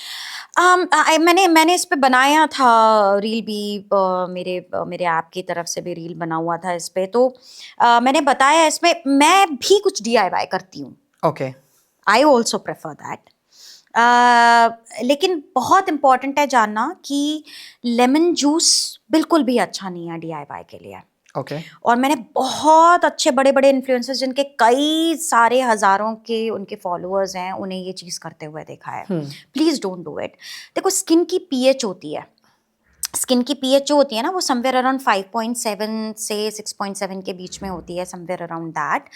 A: मैंने इस पे बनाया था रील भी, मेरे ऐप की तरफ से भी रील बना हुआ था इस पे, तो मैंने बताया इसमें मैं भी कुछ DIY करती हूँ।
C: Okay,
A: I also prefer that. लेकिन बहुत इंपॉर्टेंट है जानना कि लेमन जूस बिल्कुल भी अच्छा नहीं है DIY के लिए।
C: ओके,
A: और मैंने बहुत अच्छे बड़े बड़े इन्फ्लुएंसर्स जिनके कई सारे हजारों के उनके फॉलोअर्स हैं, उन्हें ये चीज़ करते हुए देखा है। Please don't do it. देखो, स्किन की pH होती है, स्किन की pH जो होती है ना वो समवेयर अराउंड 5.7 से 6.7 के बीच में होती है, समवेयर अराउंड दैट।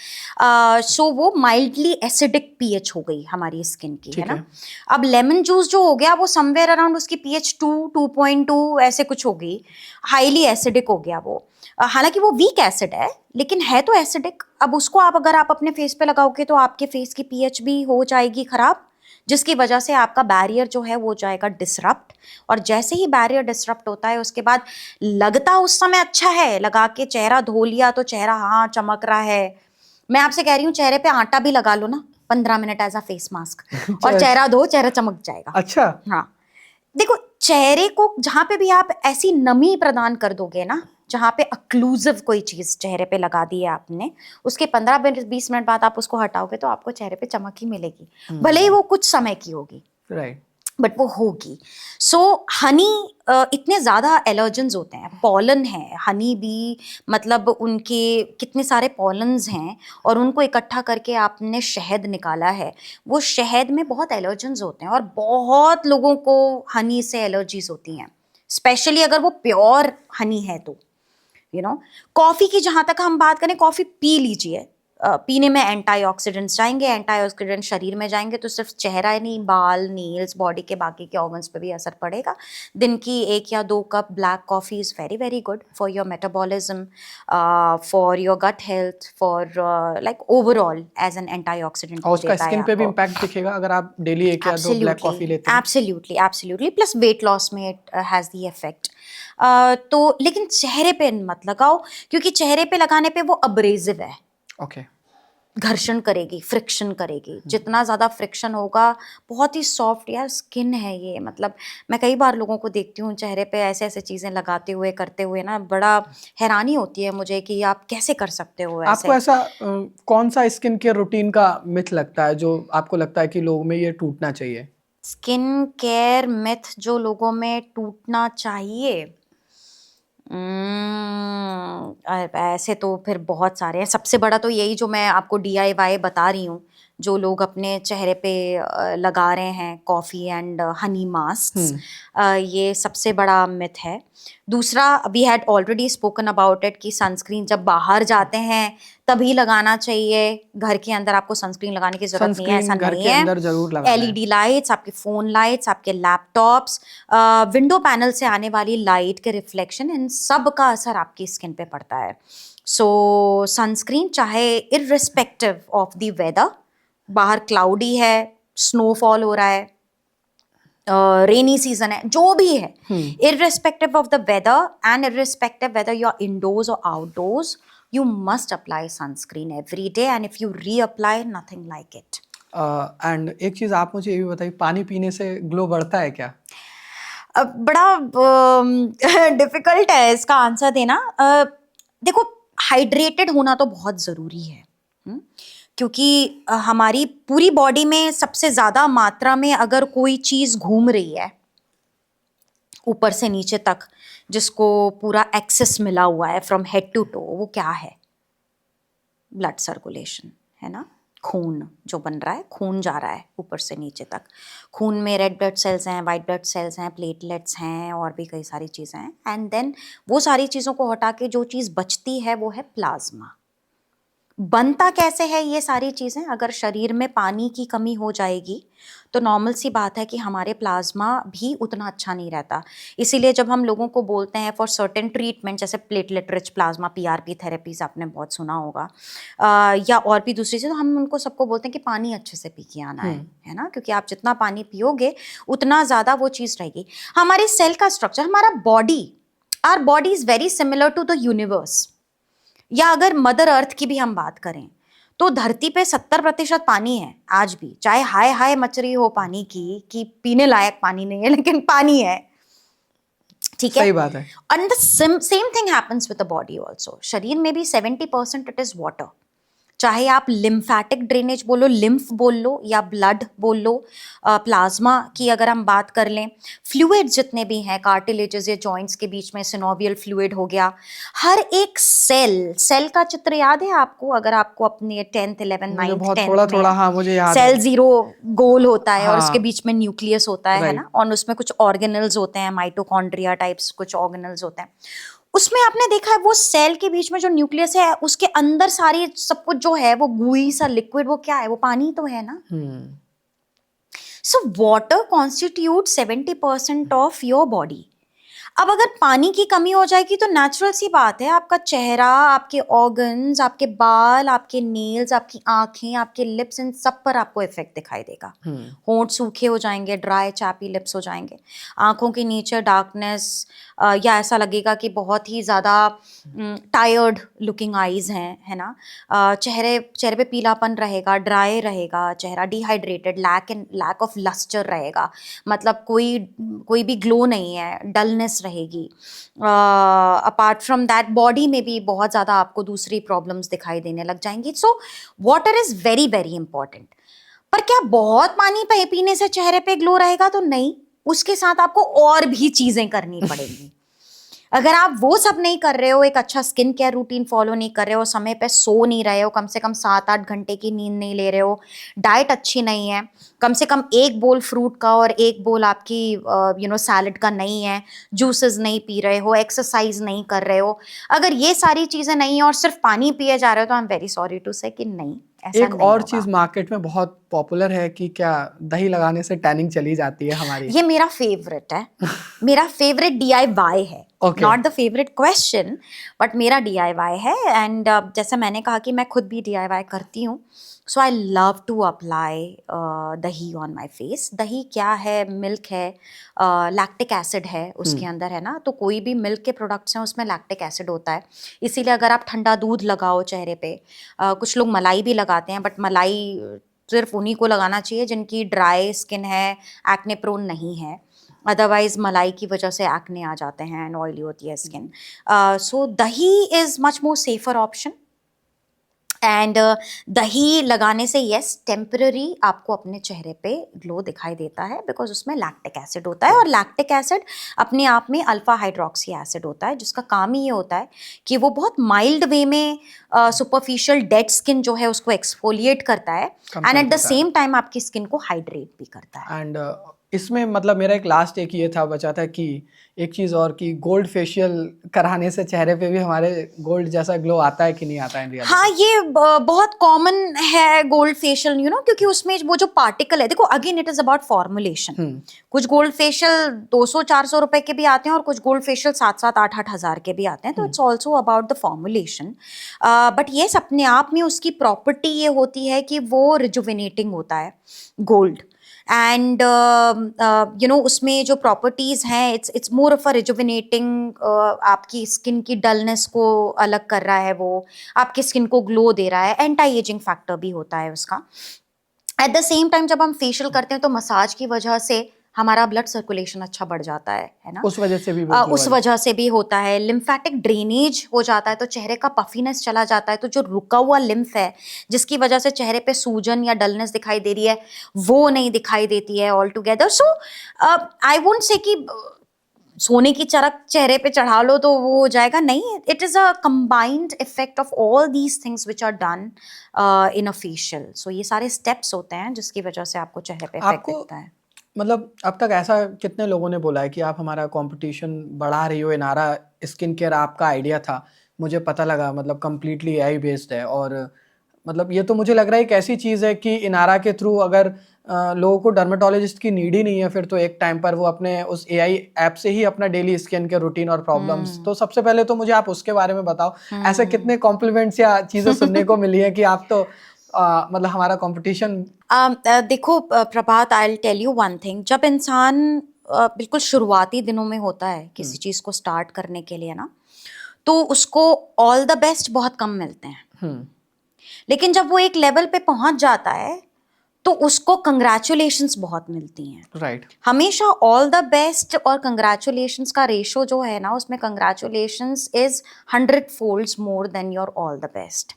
A: सो वो माइल्डली एसिडिक pH हो गई हमारी स्किन की, है ना। अब लेमन जूस जो हो गया वो समवेयर अराउंड उसकी pH 2, 2.2 ऐसे कुछ हो गई, हाईली एसिडिक हो गया वो। हालांकि वो वीक एसिड है लेकिन है तो एसिडिक। अब उसको अगर आप अपने फेस पे लगाओगे तो आपके फेस की pH भी हो जाएगी खराब, जिसकी वजह से आपका बैरियर जो है वो जाएगा डिसरप्ट। और जैसे ही बैरियर डिसरप्ट होता है उसके बाद लगता उस समय अच्छा है, लगा के चेहरा धो लिया तो चेहरा हाँ चमक रहा है। मैं आपसे कह रही हूँ चेहरे पे आटा भी लगा लो ना 15 minute as a face mask और चेहरा धो, चेहरा चमक जाएगा।
C: अच्छा,
A: हाँ, देखो चेहरे को जहां पे भी आप ऐसी नमी प्रदान कर दोगे ना, जहां पे अक्लूसिव कोई चीज चेहरे पे लगा दी है आपने, उसके 15-20 मिनट बाद आप उसको हटाओगे तो आपको चेहरे पे चमक ही मिलेगी, भले ही वो कुछ समय की होगी,
C: राइट,
A: बट वो होगी। सो हनी, इतने ज़्यादा एलर्जेंस होते हैं, पॉलन है, हनी बी मतलब उनके कितने सारे पॉलन्स हैं और उनको इकट्ठा करके आपने शहद निकाला है, वो शहद में बहुत एलर्जेंस होते हैं और बहुत लोगों को हनी से एलर्जीज होती हैं, स्पेशली अगर वो प्योर हनी है तो। कॉफ़ी की जहाँ तक हम बात करें, कॉफ़ी पी लीजिए, पीने में एंटीऑक्सीडेंट्स जाएंगे, एंटीऑक्सीडेंट शरीर में जाएंगे तो सिर्फ चेहरा ही नहीं, बाल, नील्स, बॉडी के बाकी के ऑर्गन्स पे भी असर पड़ेगा। दिन की 1 या 2 cup black coffee is very very good for your metabolism, for your gut health, for like overall as an antioxidant.
C: और उसका स्किन पे भी इम्पैक्ट दिखेगा अगर आप डेली 1 या 2 ब्लैक कॉफी लेते हैं।
A: Absolutely absolutely, plus weight loss में इट हैज़ द इफेक्ट। तो लेकिन चेहरे पे मत लगाओ क्योंकि चेहरे पे लगाने पे वो अब्रेजिव है,
C: ओके,
A: घर्षण करेगी, फ्रिक्शन करेगी। जितना ज़्यादा फ्रिक्शन होगा, बहुत ही सॉफ्ट यार स्किन है ये, मतलब मैं कई बार लोगों को देखती हूँ चेहरे पे ऐसे ऐसे चीज़ें लगाते हुए करते हुए ना, बड़ा हैरानी होती है मुझे कि आप कैसे कर सकते हो ऐसे।
C: आपको ऐसा कौन सा स्किन केयर रूटीन का मिथ लगता है जो आपको लगता है कि लोगों में ये टूटना चाहिए?
A: स्किन केयर मिथ जो लोगों में टूटना चाहिए, ऐसे तो फिर बहुत सारे हैं। सबसे बड़ा तो यही जो मैं आपको DIY बता रही हूँ, जो लोग अपने चेहरे पे लगा रहे हैं, कॉफ़ी एंड हनी मास्क्स, ये सबसे बड़ा मिथ है। दूसरा, we had already spoken about it कि सनस्क्रीन जब बाहर जाते हैं तभी लगाना चाहिए, घर के अंदर आपको सनस्क्रीन लगाने की जरूरत नहीं है, ऐसा
C: घर
A: नहीं
C: के
A: है।
C: अंदर जरूर लगाना है।
A: LED लाइट्स, आपके फ़ोन लाइट्स, आपके लैपटॉप्स, विंडो पैनल से आने वाली लाइट के रिफ्लेक्शन, इन सब का असर आपकी स्किन पे पड़ता है। सो सनस्क्रीन चाहे इर्रिस्पेक्टिव ऑफ द वेदर, बाहर क्लाउडी है, स्नोफॉल हो रहा है, रेनी सीजन है, जो भी है, irrespective of the weather and irrespective weather you are indoors और outdoors, you must apply sunscreen every day, and if you reapply, nothing like it.
C: And एक चीज आप मुझे ये भी बताइए, पानी पीने से ग्लो बढ़ता है क्या?
A: अब बड़ा डिफिकल्ट है इसका आंसर देना। देखो, हाइड्रेटेड होना तो बहुत ज़रूरी है। क्योंकि हमारी पूरी बॉडी में सबसे ज़्यादा मात्रा में अगर कोई चीज़ घूम रही है ऊपर से नीचे तक, जिसको पूरा एक्सेस मिला हुआ है फ्रॉम हेड टू टो, वो क्या है? ब्लड सर्कुलेशन है ना। खून जो बन रहा है, खून जा रहा है ऊपर से नीचे तक। खून में रेड ब्लड सेल्स हैं, वाइट ब्लड सेल्स हैं, प्लेटलेट्स हैं, और भी कई सारी चीज़ें हैं। एंड देन वो सारी चीज़ों को हटा के जो चीज़ बचती है वो है प्लाज्मा। बनता कैसे है ये सारी चीज़ें? अगर शरीर में पानी की कमी हो जाएगी तो नॉर्मल सी बात है कि हमारे प्लाज्मा भी उतना अच्छा नहीं रहता। इसीलिए जब हम लोगों को बोलते हैं फॉर सर्टेन ट्रीटमेंट, जैसे platelet rich plasma, PRP therapies आपने बहुत सुना होगा, या और भी दूसरी चीज़, तो हम उनको सबको बोलते हैं कि पानी अच्छे से पी के आना है ना। क्योंकि आप जितना पानी पियोगे उतना ज़्यादा वो चीज़ रहेगी। हमारी सेल का स्ट्रक्चर, हमारा body, our body is very similar to the universe. या अगर मदर अर्थ की भी हम बात करें तो धरती पे 70% पानी है आज भी। चाहे हाय हाय मच रही हो पानी की कि पीने लायक पानी नहीं है, लेकिन पानी है, ठीक है।
C: सही बात है।
A: And the same thing happens with the body also. शरीर में भी 70% इट इज वाटर। चाहे आप लिम्फैटिक ड्रेनेज बोलो, लिम्फ बोल लो, या ब्लड बोल लो, प्लाज्मा की अगर हम बात कर लें, फ्लूइड जितने भी हैं, कार्टिलेजेस या जॉइंट्स के बीच में सिनोवियल फ्लूइड हो गया, हर एक सेल का चित्र याद है आपको? अगर आपको अपने 10th 11th
C: मुझे
A: 9th
C: बहुत
A: 10th
C: थोड़ा
A: में
C: हाँ मुझे याद
A: सेल
C: है।
A: जीरो गोल होता है और उसके
C: हाँ
A: बीच में न्यूक्लियस होता है
C: राइट।
A: ना, और उसमें कुछ ऑर्गेनल्स होते हैं, माइटोकॉन्ड्रिया टाइप्स कुछ ऑर्गेनल्स होते हैं। उसमें आपने देखा है वो सेल के बीच में जो न्यूक्लियस है उसके अंदर सारी सब कुछ जो है वो गुई सा लिक्विड, वो क्या है? वो पानी तो है ना। So water constitute 70% of your body. अब अगर पानी की कमी हो जाएगी तो नेचुरल सी बात है, आपका चेहरा, आपके ऑर्गन्स, आपके बाल, आपके नेल्स, आपकी आंखें, आपके लिप्स, इन सब पर आपको इफेक्ट दिखाई देगा। होंठ सूखे हो जाएंगे, ड्राई चैपी लिप्स हो जाएंगे, आंखों के नीचे डार्कनेस, या ऐसा लगेगा कि बहुत ही ज़्यादा टायर्ड लुकिंग आईज हैं, है ना। चेहरे पे पीलापन रहेगा, ड्राई रहेगा चेहरा, डिहाइड्रेटेड, लैक ऑफ लस्टर रहेगा, मतलब कोई भी ग्लो नहीं है, डलनेस रहेगी। अपार्ट फ्रॉम दैट बॉडी में भी बहुत ज़्यादा आपको दूसरी प्रॉब्लम्स दिखाई देने लग जाएंगी। So water is very very important. पर क्या बहुत पानी पीने से चेहरे पे ग्लो रहेगा? तो नहीं, उसके साथ आपको और भी चीज़ें करनी पड़ेंगी। अगर आप वो सब नहीं कर रहे हो, एक अच्छा स्किन केयर रूटीन फॉलो नहीं कर रहे हो, समय पे सो नहीं रहे हो, कम से कम 7-8 घंटे की नींद नहीं ले रहे हो, डाइट अच्छी नहीं है, कम से कम एक बोल फ्रूट का और एक बोल आपकी सैलड का नहीं है, जूसेस नहीं पी रहे हो, एक्सरसाइज नहीं कर रहे हो, अगर ये सारी चीज़ें नहीं है और सिर्फ पानी पिए जा रहे हो, तो I am very sorry to say कि नहीं, ऐसा
C: एक
A: नहीं
C: और
A: होगा।
C: चीज मार्केट में बहुत पॉपुलर है कि क्या दही लगाने से टैनिंग चली जाती है हमारी?
A: ये मेरा फेवरेट है। मेरा फेवरेट DIY है।
C: Okay.
A: Not the favourite question, but मेरा DIY है। एंड जैसे मैंने कहा कि मैं खुद भी DIY करती हूँ, सो आई लव टू अप्लाई दही ऑन माई फेस। दही क्या है? मिल्क है, लैक्टिक एसिड है उसके अंदर, है ना। तो कोई भी मिल्क के प्रोडक्ट्स हैं उसमें लैक्टिक एसिड होता है। इसीलिए अगर आप ठंडा दूध लगाओ चेहरे पे, कुछ लोग मलाई भी लगाते हैं, बट मलाई सिर्फ उन्हीं को लगाना चाहिए जिनकी ड्राई स्किन है, एक्ने प्रोन नहीं है। अदरवाइज मलाई की वजह से एक्ने आ जाते हैं एंड ऑयली होती है स्किन। सो दही is much more safer option. And दही लगाने से यस, टेम्पररी आपको अपने चेहरे पे ग्लो दिखाई देता है, बिकॉज उसमें लैक्टिक एसिड होता है, और लैक्टिक एसिड अपने आप में अल्फा हाइड्रोक्सी एसिड होता है, जिसका काम ही ये होता है कि वो बहुत माइल्ड वे में सुपरफिशियल डेड स्किन जो है उसको एक्सफोलिएट करता है, and at the same time आपकी स्किन को हाइड्रेट भी करता है।
C: एंड इसमें मतलब मेरा एक लास्ट एक ये था बचा था कि एक चीज और कि गोल्ड फेशियल कराने से चेहरे पे भी हमारे गोल्ड जैसा ग्लो आता है कि नहीं आता है इन रियलिटी?
A: हाँ, ये बहुत कॉमन है गोल्ड फेशियल, क्योंकि उसमें वो जो पार्टिकल है, देखो again it is about formulation. कुछ गोल्ड फेशियल 200-400 रुपए के भी आते हैं और कुछ गोल्ड फेशियल 7-8 हज़ार के भी आते हैं, तो it's also about the formulation. But ये अपने आप में उसकी प्रॉपर्टी ये होती है कि वो रिजुविनेटिंग होता है गोल्ड, एंड उसमें जो प्रॉपर्टीज़ हैं, it's more of a rejuvenating, आपकी स्किन की डलनेस को अलग कर रहा है, वो आपकी स्किन को ग्लो दे रहा है, एंटी एजिंग फैक्टर भी होता है उसका। एट द सेम टाइम जब हम फेशियल करते हैं तो मसाज की वजह से हमारा ब्लड सर्कुलेशन अच्छा बढ़ जाता है ना,
C: उस वजह से भी
A: उस वजह से भी होता है, लिम्फेटिक ड्रेनेज हो जाता है, तो चेहरे का पफीनेस चला जाता है, तो जो रुका हुआ लिम्फ है जिसकी वजह से चेहरे पे सूजन या डलनेस दिखाई दे रही है वो नहीं दिखाई देती है all together. So I won't say कि सोने की चरक चेहरे पे चढ़ा लो तो वो हो जाएगा, नहीं. It is a combined effect of all these things which are done in a facial. So ये सारे स्टेप्स होते हैं जिसकी वजह से आपको चेहरे पे इफेक्ट दिखता है.
C: मतलब अब तक ऐसा कितने लोगों ने बोला है कि आप हमारा कंपटीशन बढ़ा रही हो, इनारा स्किन केयर आपका आइडिया था, मुझे पता लगा मतलब कंप्लीटली एआई बेस्ड है, और मतलब ये तो मुझे लग रहा है एक ऐसी चीज़ है कि इनारा के थ्रू अगर लोगों को डर्मेटोलॉजिस्ट की नीड ही नहीं है, फिर तो एक टाइम पर वो अपने उस एआई ऐप से ही अपना डेली स्किन के रूटीन और प्रॉब्लम्स. तो सबसे पहले तो मुझे आप उसके बारे में बताओ, ऐसे कितने कॉम्प्लीमेंट्स या चीज़ें सुनने को मिली है कि आप तो मतलब हमारा कंपटीशन.
A: देखो Prabhat, I will tell you one thing. जब इंसान बिल्कुल शुरुआती दिनों में होता है किसी चीज़ को स्टार्ट करने के लिए ना, तो उसको ऑल द बेस्ट बहुत कम मिलते हैं. लेकिन जब वो एक लेवल पे पहुंच जाता है तो उसको कंग्रेचुलेशंस बहुत मिलती हैं.
C: राइट.
A: हमेशा ऑल द बेस्ट और कंग्रेचुलेशंस का रेशो जो है ना, उसमें congratulations is 100 folds more than your all the best.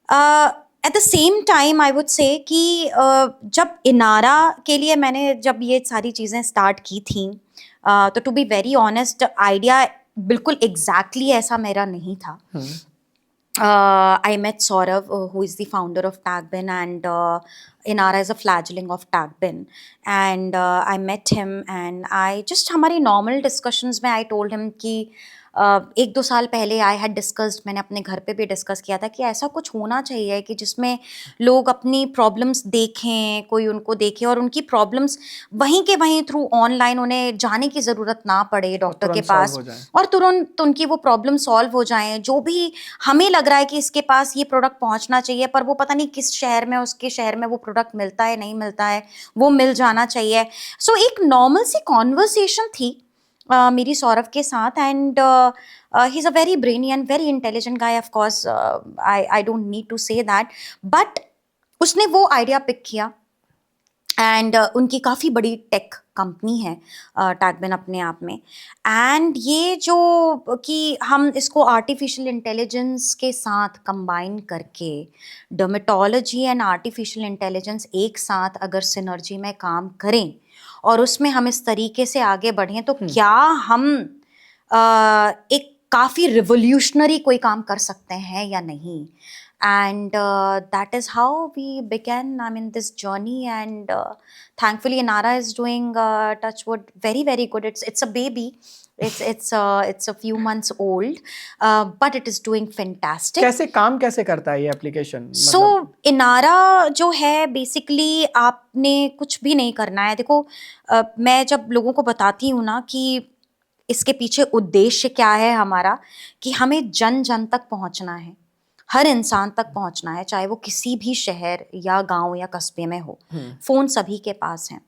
A: At the same time I would say कि जब इनारा के लिए मैंने जब ये सारी चीज़ें स्टार्ट की थी, तो to be very honest idea बिल्कुल एग्जैक्टली ऐसा मेरा नहीं था. I met Saurav, who is the founder of Tagbin, and Inara is a fledgling of Tagbin. And I met him, and I just हमारी normal discussions में I told him कि 1-2 साल पहले आई हैड डिस्कस्ड, मैंने अपने घर पे भी डिस्कस किया था कि ऐसा कुछ होना चाहिए कि जिसमें लोग अपनी प्रॉब्लम्स देखें, कोई उनको देखे और उनकी प्रॉब्लम्स वहीं के वहीं थ्रू ऑनलाइन उन्हें जाने की ज़रूरत ना पड़े डॉक्टर के पास, और तुरंत उनकी वो प्रॉब्लम सॉल्व हो जाएं. जो भी हमें लग रहा है कि इसके पास ये प्रोडक्ट पहुंचना चाहिए पर वो पता नहीं किस शहर में, उसके शहर में वो प्रोडक्ट मिलता है नहीं मिलता है, वो मिल जाना चाहिए. सो एक नॉर्मल सी कॉन्वर्सेशन थी मेरी सौरभ के साथ. And he is a very brainy and very intelligent guy, of course I don't need to say that, but उसने वो आइडिया पिक किया. एंड उनकी काफ़ी बड़ी टेक कंपनी है टैगबिन अपने आप में. एंड ये जो कि हम इसको आर्टिफिशियल इंटेलिजेंस के साथ कंबाइन करके, डर्मेटोलॉजी एंड आर्टिफिशियल इंटेलिजेंस एक साथ अगर सिनर्जी में काम करें और उसमें हम इस तरीके से आगे बढ़ें, तो क्या हम एक काफ़ी रिवोल्यूशनरी कोई काम कर सकते हैं या नहीं. And that is how we began, I mean, this journey. And thankfully Inara is doing touchwood very very good. It's a baby, it's a few months old, but it is doing fantastic.
C: कैसे काम कैसे करता है ये application?
A: So Inara जो है basically आपने कुछ भी नहीं करना है. देखो मैं जब लोगों को बताती हूँ ना कि इसके पीछे उद्देश्य क्या है हमारा, कि हमें जन जन तक पहुँचना है, हर इंसान तक पहुंचना है, चाहे वो किसी भी शहर या गांव या कस्बे में हो. फ़ोन सभी के पास हैं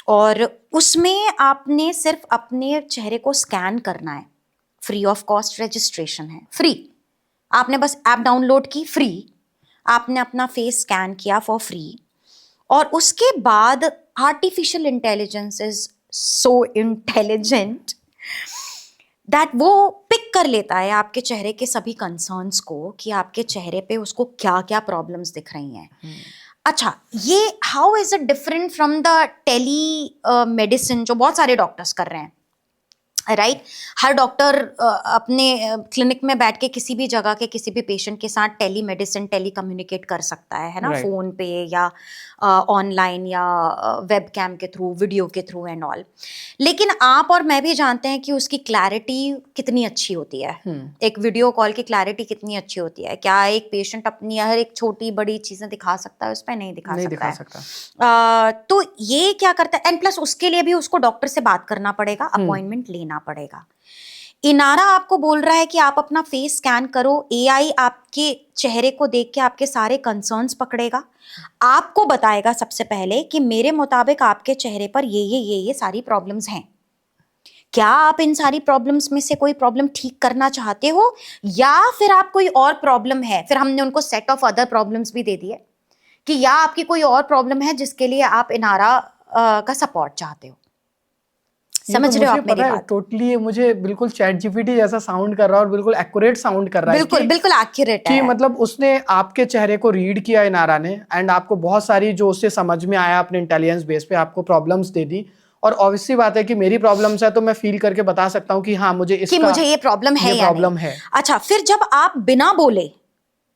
A: और उसमें आपने सिर्फ अपने चेहरे को स्कैन करना है. फ्री ऑफ कॉस्ट रजिस्ट्रेशन है, फ्री. आपने बस ऐप डाउनलोड की, फ्री. आपने अपना फेस स्कैन किया फॉर फ्री, और उसके बाद artificial intelligence is so intelligent that वो पिक कर लेता है आपके चेहरे के सभी कंसर्न्स को, कि आपके चेहरे पे उसको क्या क्या प्रॉब्लम्स दिख रही हैं. अच्छा, ये how is it different from the telemedicine जो बहुत सारे डॉक्टर्स कर रहे हैं, राइट. हर डॉक्टर अपने क्लिनिक में बैठ के किसी भी जगह के किसी भी पेशेंट के साथ टेली मेडिसिन, टेली कम्युनिकेट कर सकता है ना, फ़ोन पे या ऑनलाइन या वेब कैम के थ्रू, वीडियो के थ्रू एंड ऑल. लेकिन आप और मैं भी जानते हैं कि उसकी क्लैरिटी कितनी अच्छी होती है. एक वीडियो कॉल की क्लैरिटी कितनी अच्छी होती है. क्या एक पेशेंट अपनी हर एक छोटी बड़ी चीज़ें दिखा सकता है उस पर? नहीं दिखा सकता. तो ये क्या करता है, एंड प्लस उसके लिए भी उसको डॉक्टर से बात करना पड़ेगा, अपॉइंटमेंट लेना पड़ेगा. इनारा आपको बोल रहा है कि आप अपना फेस स्कैन करो, एआई आपके चेहरे को देख के आपके सारे कंसर्न्स पकड़ेगा, आपको बताएगा सबसे पहले कि मेरे मुताबिक आपके चेहरे पर ये सारी प्रॉब्लम्स हैं. क्या आप इन सारी प्रॉब्लम्स में से कोई प्रॉब्लम ठीक करना चाहते हो, या फिर आप कोई और प्रॉब्लम है. फिर हमने उनको सेट ऑफ अदर प्रॉब्लम्स भी दे दिए कि या आपकी कोई और प्रॉब्लम है जिसके लिए आप इनारा का सपोर्ट चाहते हो। समझ रहे हो आप मेरी बात?
C: टोटली मुझे बिल्कुल चैट जीपीटी जैसा साउंड कर रहा है और बिल्कुल एक्यूरेट साउंड कर रहा है।
A: बिल्कुल बिल्कुल एक्यूरेट
C: कि
A: है।
C: मतलब उसने आपके चेहरे को रीड किया इनारा ने, एंड आपको बहुत सारी जो उससे समझ में आया अपने इंटेलिजेंस बेस पे आपको प्रॉब्लम्स दे दी। और ऑब्वियसली बात है कि मेरी प्रॉब्लम्स है तो मैं फील करके बता सकता हूँ कि हाँ मुझे
A: कि मुझे ये प्रॉब्लम है या
C: प्रॉब्लम
A: नहीं।
C: है।
A: अच्छा, फिर जब आप बिना बोले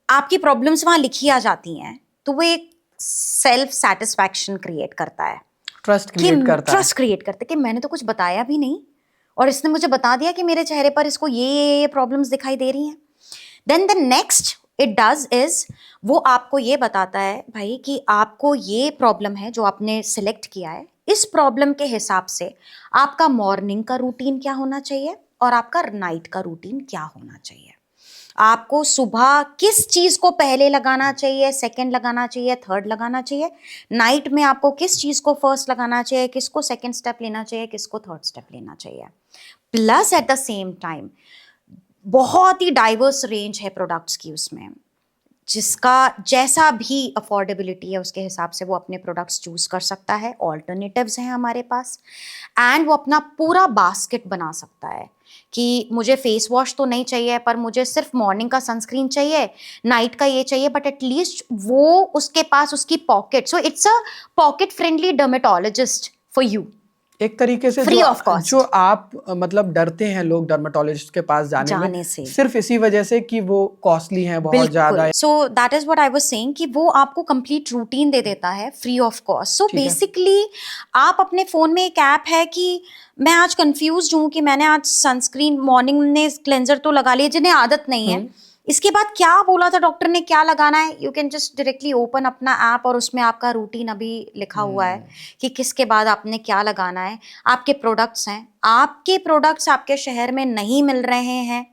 A: आपकी प्रॉब्लम्स वहां लिखी आ जाती हैं तो वो एक सेल्फ सेटिस्फैक्शन क्रिएट करता है,
C: ट्रस्ट क्रिएट करता है।
A: ट्रस्ट क्रिएट करते कि मैंने तो कुछ बताया भी नहीं और इसने मुझे बता दिया कि मेरे चेहरे पर इसको ये प्रॉब्लम्स दिखाई दे रही हैं। Then the next it does is वो आपको ये बताता है भाई कि आपको ये प्रॉब्लम है जो आपने सिलेक्ट किया है, इस प्रॉब्लम के हिसाब से आपका मॉर्निंग का रूटीन क्या होना चाहिए और आपका नाइट का रूटीन क्या होना चाहिए। आपको सुबह किस चीज को पहले लगाना चाहिए, सेकंड लगाना चाहिए, थर्ड लगाना चाहिए, नाइट में आपको किस चीज को फर्स्ट लगाना चाहिए, किसको सेकंड स्टेप लेना चाहिए, किसको थर्ड स्टेप लेना चाहिए। Plus at the same time बहुत ही डाइवर्स रेंज है प्रोडक्ट्स की उसमें, जिसका जैसा भी अफोर्डेबिलिटी है उसके हिसाब से वो अपने प्रोडक्ट्स चूज कर सकता है। ऑल्टरनेटिव्स हैं हमारे पास एंड वो अपना पूरा बास्केट बना सकता है कि मुझे फेस वॉश तो नहीं चाहिए पर मुझे सिर्फ मॉर्निंग का सनस्क्रीन चाहिए, नाइट का ये चाहिए, बट एटलीस्ट वो उसके पास उसकी pocket, so it's a pocket friendly dermatologist for you.
C: एक तरीके से
A: Free of cost.
C: जो आप मतलब डरते हैं लोग डर्मेटोलॉजिस्ट के पास जाने में
A: से
C: सिर्फ इसी वजह से कि वो कॉस्टली हैं बहुत ज्यादा।
A: So that is what I was saying कि वो आपको कंप्लीट रूटीन दे देता है free of cost. So basically आप अपने फोन में एक ऐप है कि मैं आज कंफ्यूज हूँ कि मैंने आज सनस्क्रीन मॉर्निंग में क्लेंजर तो लगा लिया जिन्हें आदत नहीं है, इसके बाद क्या बोला था डॉक्टर ने क्या लगाना है, you can just directly open अपना ऐप और उसमें आपका रूटीन अभी लिखा हुआ है कि किसके बाद आपने क्या लगाना है। आपके प्रोडक्ट्स हैं, आपके प्रोडक्ट्स आपके शहर में नहीं मिल रहे हैं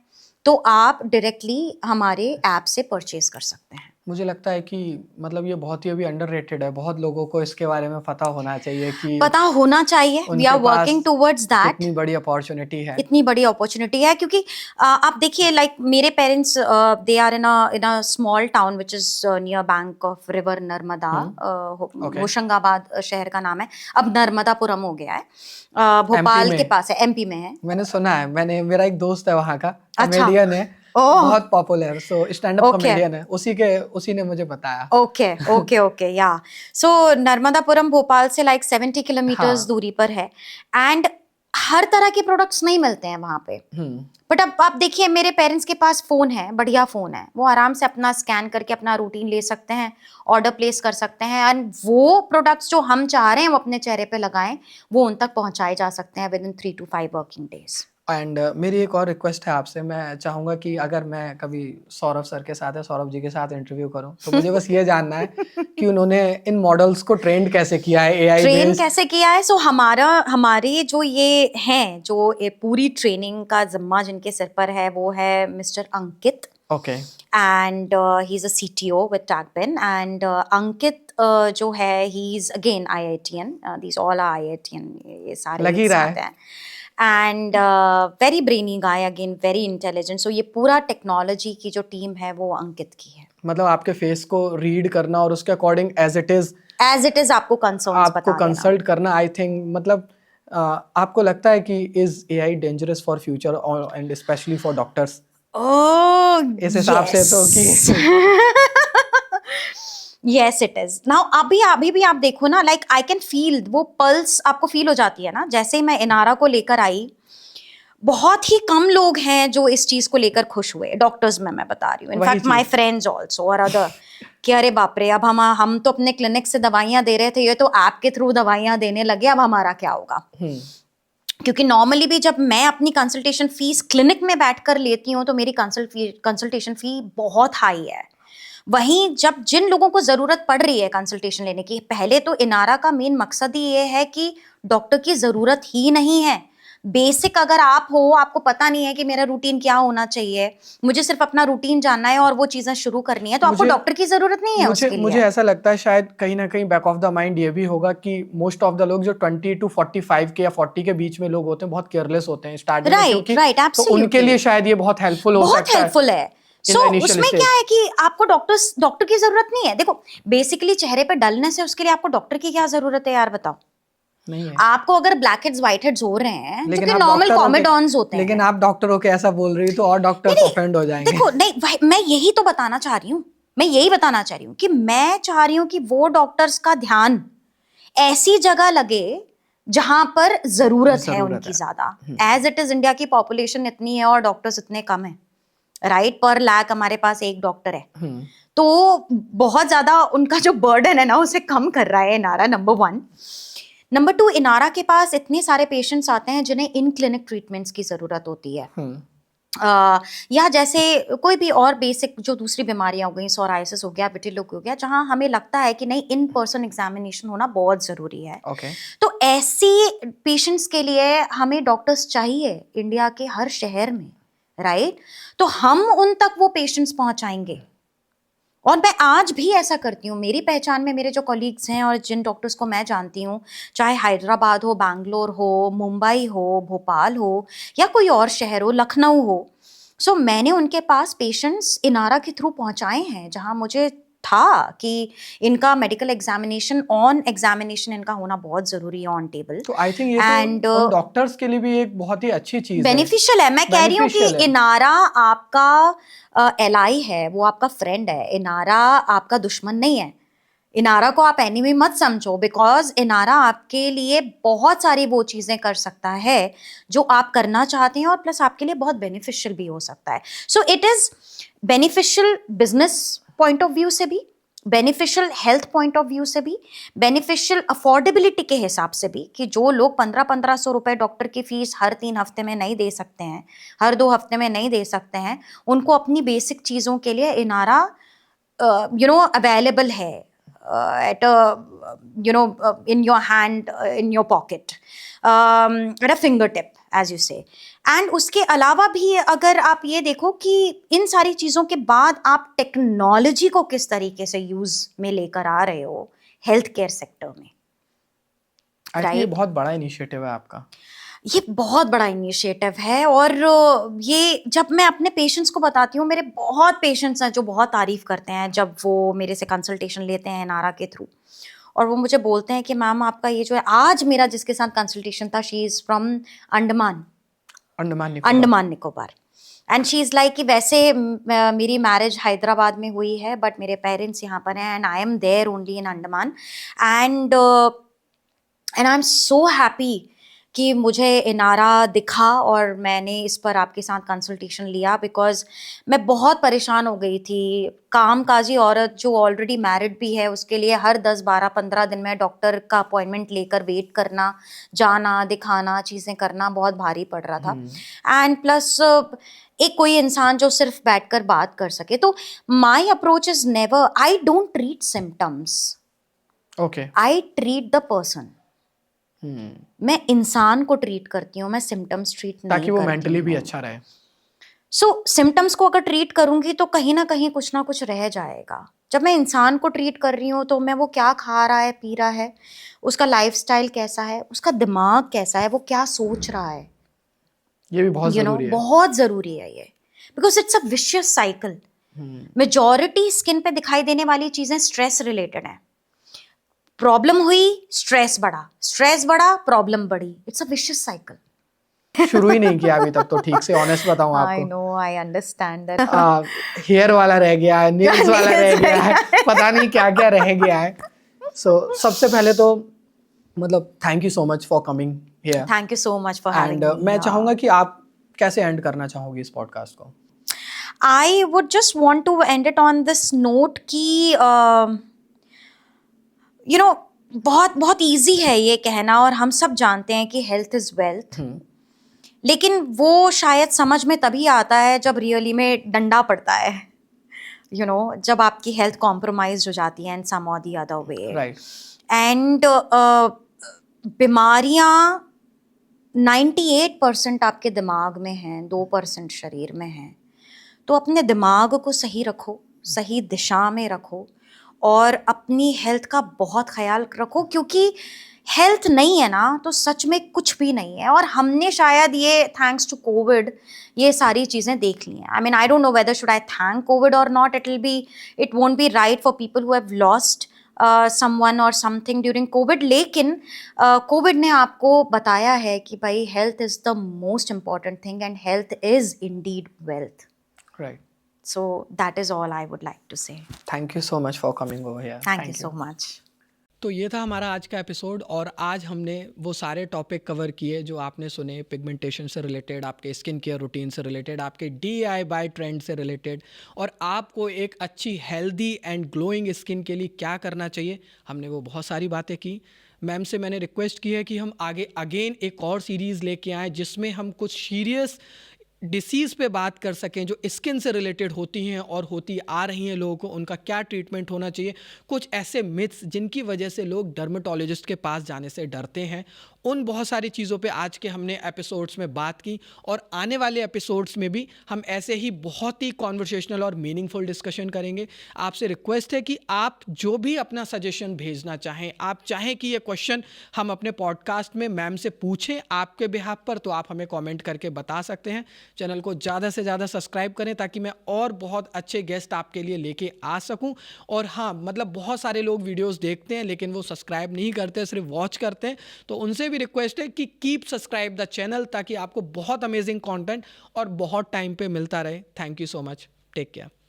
A: तो आप डायरेक्टली हमारे ऐप से परचेज कर सकते हैं।
C: मुझे लगता है कि मतलब ये बहुत ही अभी अंडररेटेड है, बहुत लोगों को इसके बारे में पता होना चाहिए कि
A: पता होना चाहिए। We are working towards that.
C: इतनी बड़ी अपॉर्चुनिटी है,
A: इतनी बड़ी अपॉर्चुनिटी है क्योंकि आप देखिए लाइक मेरे parents they are in a small town which is near bank of river Narmada, Hoshangabad शहर का नाम है, अब नर्मदापुरम हो गया है, भोपाल के पास है, एमपी में है।
C: मैंने सुना है, मेरा एक दोस्त है वहाँ का, कॉमेडियन है, बहुत popular, so stand up comedian है, उसी ने मुझे बताया।
A: ओके या सो नर्मदापुरम भोपाल से लाइक 70 किलोमीटर्स दूरी पर है एंड हर तरह के प्रोडक्ट्स नहीं मिलते हैं वहां पे। बट अब आप देखिए मेरे पेरेंट्स के पास फोन है, बढ़िया फोन है, वो आराम से अपना स्कैन करके अपना रूटीन ले सकते हैं, ऑर्डर प्लेस कर सकते हैं एंड वो प्रोडक्ट्स जो हम चाह रहे हैं वो अपने चेहरे पे लगाएं वो उन तक पहुंचाए जा सकते हैं with in 3 to 5 working days.
C: And मेरी एक और रिक्वेस्ट है आपसे, मैं चाहूंगा कि अगर मैं कभी सौरभ सर के साथ या सौरभ जी के साथ इंटरव्यू करूं तो मुझे बस ये जानना है कि उन्होंने इन मॉडल्स को ट्रेंड कैसे किया है, एआई
A: ट्रेन कैसे किया है। सो हमारे जो ये हैं जो ये पूरी ट्रेनिंग का जिम्मा जिनके सिर पर है वो है mister Ankit.
C: Okay.
A: And he is a CTO with Tagpin and Ankit जो है he is again IITian, these all are IITian, ये सारे
C: लग ही रहा है।
A: And very brainy guy, again very intelligent. So ये पूरा टेक्नोलॉजी की जो टीम है वो अंकित की है।
C: मतलब आपके फेस को रीड करना और उसके अकॉर्डिंग एज इट इज
A: आपको
C: कंसल्ट करना, आई थिंक मतलब आपको लगता है कि is AI dangerous for future and specially for doctors? इस हिसाब से तो कि
A: Yes, it is. Now अभी भी आप देखो ना, like I can feel वो पल्स आपको फील हो जाती है ना। जैसे ही मैं इनारा को लेकर आई, बहुत ही कम लोग हैं जो इस चीज को लेकर खुश हुए, डॉक्टर्स में मैं बता रही हूँ, इनफैक्ट माय फ्रेंड्स आल्सो और अदर, कि अरे बाप रे अब हम तो अपने क्लिनिक से दवाइयां दे रहे थे, ये तो ऐप के थ्रू दवाइयां देने लगे, अब हमारा क्या होगा। क्योंकि नॉर्मली भी जब मैं अपनी कंसल्टेशन फीस क्लिनिक में बैठकर लेती हूँ तो मेरी कंसल्टेशन फी बहुत हाई है। वहीं जब जिन लोगों को जरूरत पड़ रही है कंसल्टेशन लेने की, पहले तो इनारा का मेन मकसद ही ये है कि डॉक्टर की जरूरत ही नहीं है। बेसिक अगर आप हो, आपको पता नहीं है कि मेरा रूटीन क्या होना चाहिए, मुझे सिर्फ अपना रूटीन जानना है और वो चीजें शुरू करनी है, तो आपको डॉक्टर की जरूरत नहीं है उसके लिए।
C: मुझे ऐसा लगता है शायद कहीं ना कहीं बैक ऑफ द माइंड ये भी होगा कि मोस्ट ऑफ द लोग जो 20 to 45 के या 40 के बीच में लोग होते हैं बहुत केयरलेस होते हैं स्टार्टिंग में,
A: राइट,
C: तो उनके लिए शायद ये बहुत हेल्पफुल हो सकता है।
A: बहुत हेल्पफुल है।
C: in the initial
A: उसमें
C: stage.
A: क्या है कि आपको डॉक्टर की जरूरत नहीं है। देखो बेसिकली चेहरे पे डलनेस है, उसके लिए आपको डॉक्टर की क्या जरूरत है यार, बताओ।
C: नहीं है।
A: आपको अगर ब्लैक हेड्स व्हाइट हेड्स हो रहे हैं जो
C: लेकिन
A: कि
C: आप
A: नॉर्मल
C: डॉक्टर हो के-
A: कॉमेडॉन्स होते हैं,
C: लेकिन आप डॉक्टर हो के ऐसा बोल रही हो तो और डॉक्टर्स ऑफेंड हो जाएंगे।
A: देखो नहीं मैं यही तो बताना चाह रही हूँ, मैं यही बताना चाह रही हूँ कि मैं चाह रही हूँ कि वो डॉक्टर्स का ध्यान ऐसी जगह लगे जहां पर जरूरत है
C: जरूरत
A: उनकी
C: है।
A: ज्यादा। एज इट इज इंडिया की पॉपुलेशन इतनी है और डॉक्टर्स इतने कम है, राइट? पर लाख हमारे पास एक डॉक्टर है, तो बहुत ज्यादा उनका जो बर्डन है ना उसे कम कर रहा है इनारा, नंबर 1। नंबर 2, इनारा के पास इतने सारे पेशेंट्स आते हैं जिन्हें इन क्लिनिक ट्रीटमेंट्स की जरूरत होती है, या जैसे कोई भी और बेसिक जो दूसरी बीमारियां हो गई, सोराइसिस हो गया, विटिलिगो हो गया, जहां हमें लगता है कि नहीं इन पर्सन एग्जामिनेशन होना बहुत जरूरी है।
C: ओके।
A: तो ऐसी पेशेंट्स के लिए हमें डॉक्टर्स चाहिए इंडिया के हर शहर में, राइट? तो हम उन तक वो पेशेंट्स पहुंचाएंगे, और मैं आज भी ऐसा करती हूँ। मेरी पहचान में मेरे जो कॉलीग्स हैं और जिन डॉक्टर्स को मैं जानती हूँ, चाहे हैदराबाद हो, बैंगलोर हो, मुंबई हो, भोपाल हो, या कोई और शहर हो, लखनऊ हो, सो मैंने उनके पास पेशेंट्स इनारा के थ्रू पहुंचाए हैं जहां मुझे था कि इनका मेडिकल एग्जामिनेशन, ऑन एग्जामिनेशन इनका होना बहुत जरूरी है, ऑन टेबल।
C: तो आई थिंक ये
A: And,
C: तो उन डॉक्टर्स के लिए भी एक बहुत ही अच्छी चीज है।
A: बेनिफिशियल है। मैं कह रही हूँ कि
C: Beneficial है।
A: इनारा आपका एलाई है, वो आपका फ्रेंड है। इनारा आपका दुश्मन नहीं है। इनारा को आप एनिमी मत समझो, बिकॉज इनारा आपके लिए बहुत सारी वो चीजें कर सकता है जो आप करना चाहते हैं, और प्लस आपके लिए बहुत बेनिफिशियल भी हो सकता है। So it is beneficial business point of view से भी, beneficial health point of view से भी, बेनिफिशियल अफोर्डेबिलिटी के हिसाब से भी, कि जो लोग 1500 रुपए डॉक्टर की फीस हर 3 हफ्ते में नहीं दे सकते हैं, हर 2 हफ्ते में नहीं दे सकते हैं, उनको अपनी बेसिक चीज़ों के लिए इनारा अवेलेबल है at a in your hand, in your pocket, at a fingertip as you say. And उसके अलावा भी अगर आप ये देखो कि इन सारी चीज़ों के बाद आप टेक्नोलॉजी को किस तरीके से यूज में लेकर आ रहे हो हेल्थ केयर सेक्टर में,
C: आई थिंक ये बहुत बड़ा इनिशिएटिव है आपका।
A: ये बहुत बड़ा इनिशिएटिव है। और ये जब मैं अपने पेशेंट्स को बताती हूँ, मेरे बहुत पेशेंट्स हैं जो बहुत तारीफ करते हैं जब वो मेरे से कंसल्टेशन लेते हैं नारा के थ्रू, और वो मुझे बोलते हैं कि मैम आपका ये जो है, आज मेरा जिसके साथ कंसल्टेशन था, she is from Andaman Nicobar, and she is like कि वैसे मेरी मैरिज हैदराबाद में हुई है बट मेरे पेरेंट्स यहाँ पर हैं, and I am there only in Andaman, and I am so happy कि मुझे इनारा दिखा और मैंने इस पर आपके साथ कंसल्टेशन लिया, बिकॉज मैं बहुत परेशान हो गई थी। कामकाजी औरत जो ऑलरेडी मैरिड भी है, उसके लिए हर 10, 12, 15 दिन में डॉक्टर का अपॉइंटमेंट लेकर वेट करना, जाना, दिखाना, चीज़ें करना बहुत भारी पड़ रहा था। एंड प्लस एक कोई इंसान जो सिर्फ बैठकर बात कर सके। तो my approach is never, I don't treat symptoms,
C: okay,
A: I treat the person. मैं इंसान को ट्रीट करती हूँ, मैं सिम्टम्स ट्रीट नहीं करती,
C: ताकि वो मेंटली भी अच्छा रहे।
A: सो सिम्टम्स को अगर ट्रीट करूंगी तो कहीं ना कहीं कुछ ना कुछ रह जाएगा। जब मैं इंसान को ट्रीट कर रही हूँ तो मैं वो क्या खा रहा है, पी रहा है, उसका लाइफस्टाइल कैसा है, उसका दिमाग कैसा है, वो क्या सोच रहा है,
C: ये भी बहुत जरूरी है।
A: बहुत जरूरी है ये, because it's a vicious cycle. Majority skin पे दिखाई देने वाली चीजें स्ट्रेस रिलेटेड है। प्रॉब्लम हुई, स्ट्रेस बढ़ा, प्रॉब्लम बढ़ी, इट्स अ विशियस साइकिल।
C: शुरू ही नहीं किया अभी तक तो, ठीक से ऑनेस्ट बताऊं आपको।
A: I know, I understand that.
C: Hair वाला रह गया है, नेल्स वाला रह गया है, पता नहीं क्या क्या रह गया है। सो सबसे पहले तो मतलब thank you so much for coming here.
A: Thank you so much for having me.
C: मैं चाहूंगा कि आप कैसे एंड करना चाहोगी इस पॉडकास्ट को?
A: I would just want to end it on this note कि बहुत बहुत ईजी है ये कहना, और हम सब जानते हैं कि हेल्थ इज वेल्थ, लेकिन वो शायद समझ में तभी आता है जब रियली में डंडा पड़ता है, जब आपकी हेल्थ कॉम्प्रोमाइज हो जाती है इन सम और the other way.
C: Right.
A: And बीमारियां 98% आपके दिमाग में हैं, 2% शरीर में हैं। तो अपने दिमाग को सही रखो, सही दिशा में रखो, और अपनी हेल्थ का बहुत ख्याल रखो, क्योंकि हेल्थ नहीं है ना तो सच में कुछ भी नहीं है। और हमने शायद ये थैंक्स टू कोविड ये सारी चीज़ें देख ली हैं। I mean I don't know whether should I thank Covid or not. It won't be right for people who have lost someone or something during Covid, लेकिन कोविड ने आपको बताया है कि भाई health is the most important thing and health is indeed wealth.
C: Right.
A: So that is all I would like to say.
C: Thank you so much for coming over here.
A: Thank you so much.
B: तो ये था हमारा आज का episode, और आज हमने वो सारे टॉपिक कवर किए जो आपने सुने, पिगमेंटेशन से रिलेटेड, आपके स्किन केयर रूटीन से रिलेटेड, आपके DIY ट्रेंड से रिलेटेड, और आपको एक अच्छी हेल्दी एंड ग्लोइंग स्किन के लिए क्या करना चाहिए। हमने वो बहुत सारी बातें की। मैम से मैंने रिक्वेस्ट की है कि हम आगे अगेन एक और सीरीज़ लेके आएँ जिसमें हम कुछ सीरियस डिसीज़ पे बात कर सकें जो स्किन से रिलेटेड होती हैं और होती आ रही हैं लोगों को, उनका क्या ट्रीटमेंट होना चाहिए, कुछ ऐसे मिथ्स जिनकी वजह से लोग डर्मेटोलॉजिस्ट के पास जाने से डरते हैं, उन बहुत सारी चीज़ों पे आज के हमने एपिसोड्स में बात की। और आने वाले एपिसोड्स में भी हम ऐसे ही बहुत ही कॉन्वर्सेशनल और मीनिंगफुल डिस्कशन करेंगे। आपसे रिक्वेस्ट है कि आप जो भी अपना सजेशन भेजना चाहें, आप चाहें कि ये क्वेश्चन हम अपने पॉडकास्ट में मैम से पूछें आपके बिहाफ पर, तो आप हमें कमेंट करके बता सकते हैं। चैनल को ज़्यादा से ज़्यादा सब्सक्राइब करें ताकि मैं और बहुत अच्छे गेस्ट आपके लिए लेके आ सकूं। और हाँ, मतलब बहुत सारे लोग वीडियोस देखते हैं लेकिन वो सब्सक्राइब नहीं करते, सिर्फ वॉच करते हैं, तो उनसे भी रिक्वेस्ट है कि कीप सब्सक्राइब द चैनल ताकि आपको बहुत अमेजिंग कंटेंट और बहुत टाइम पे मिलता रहे। Thank you so much, take care.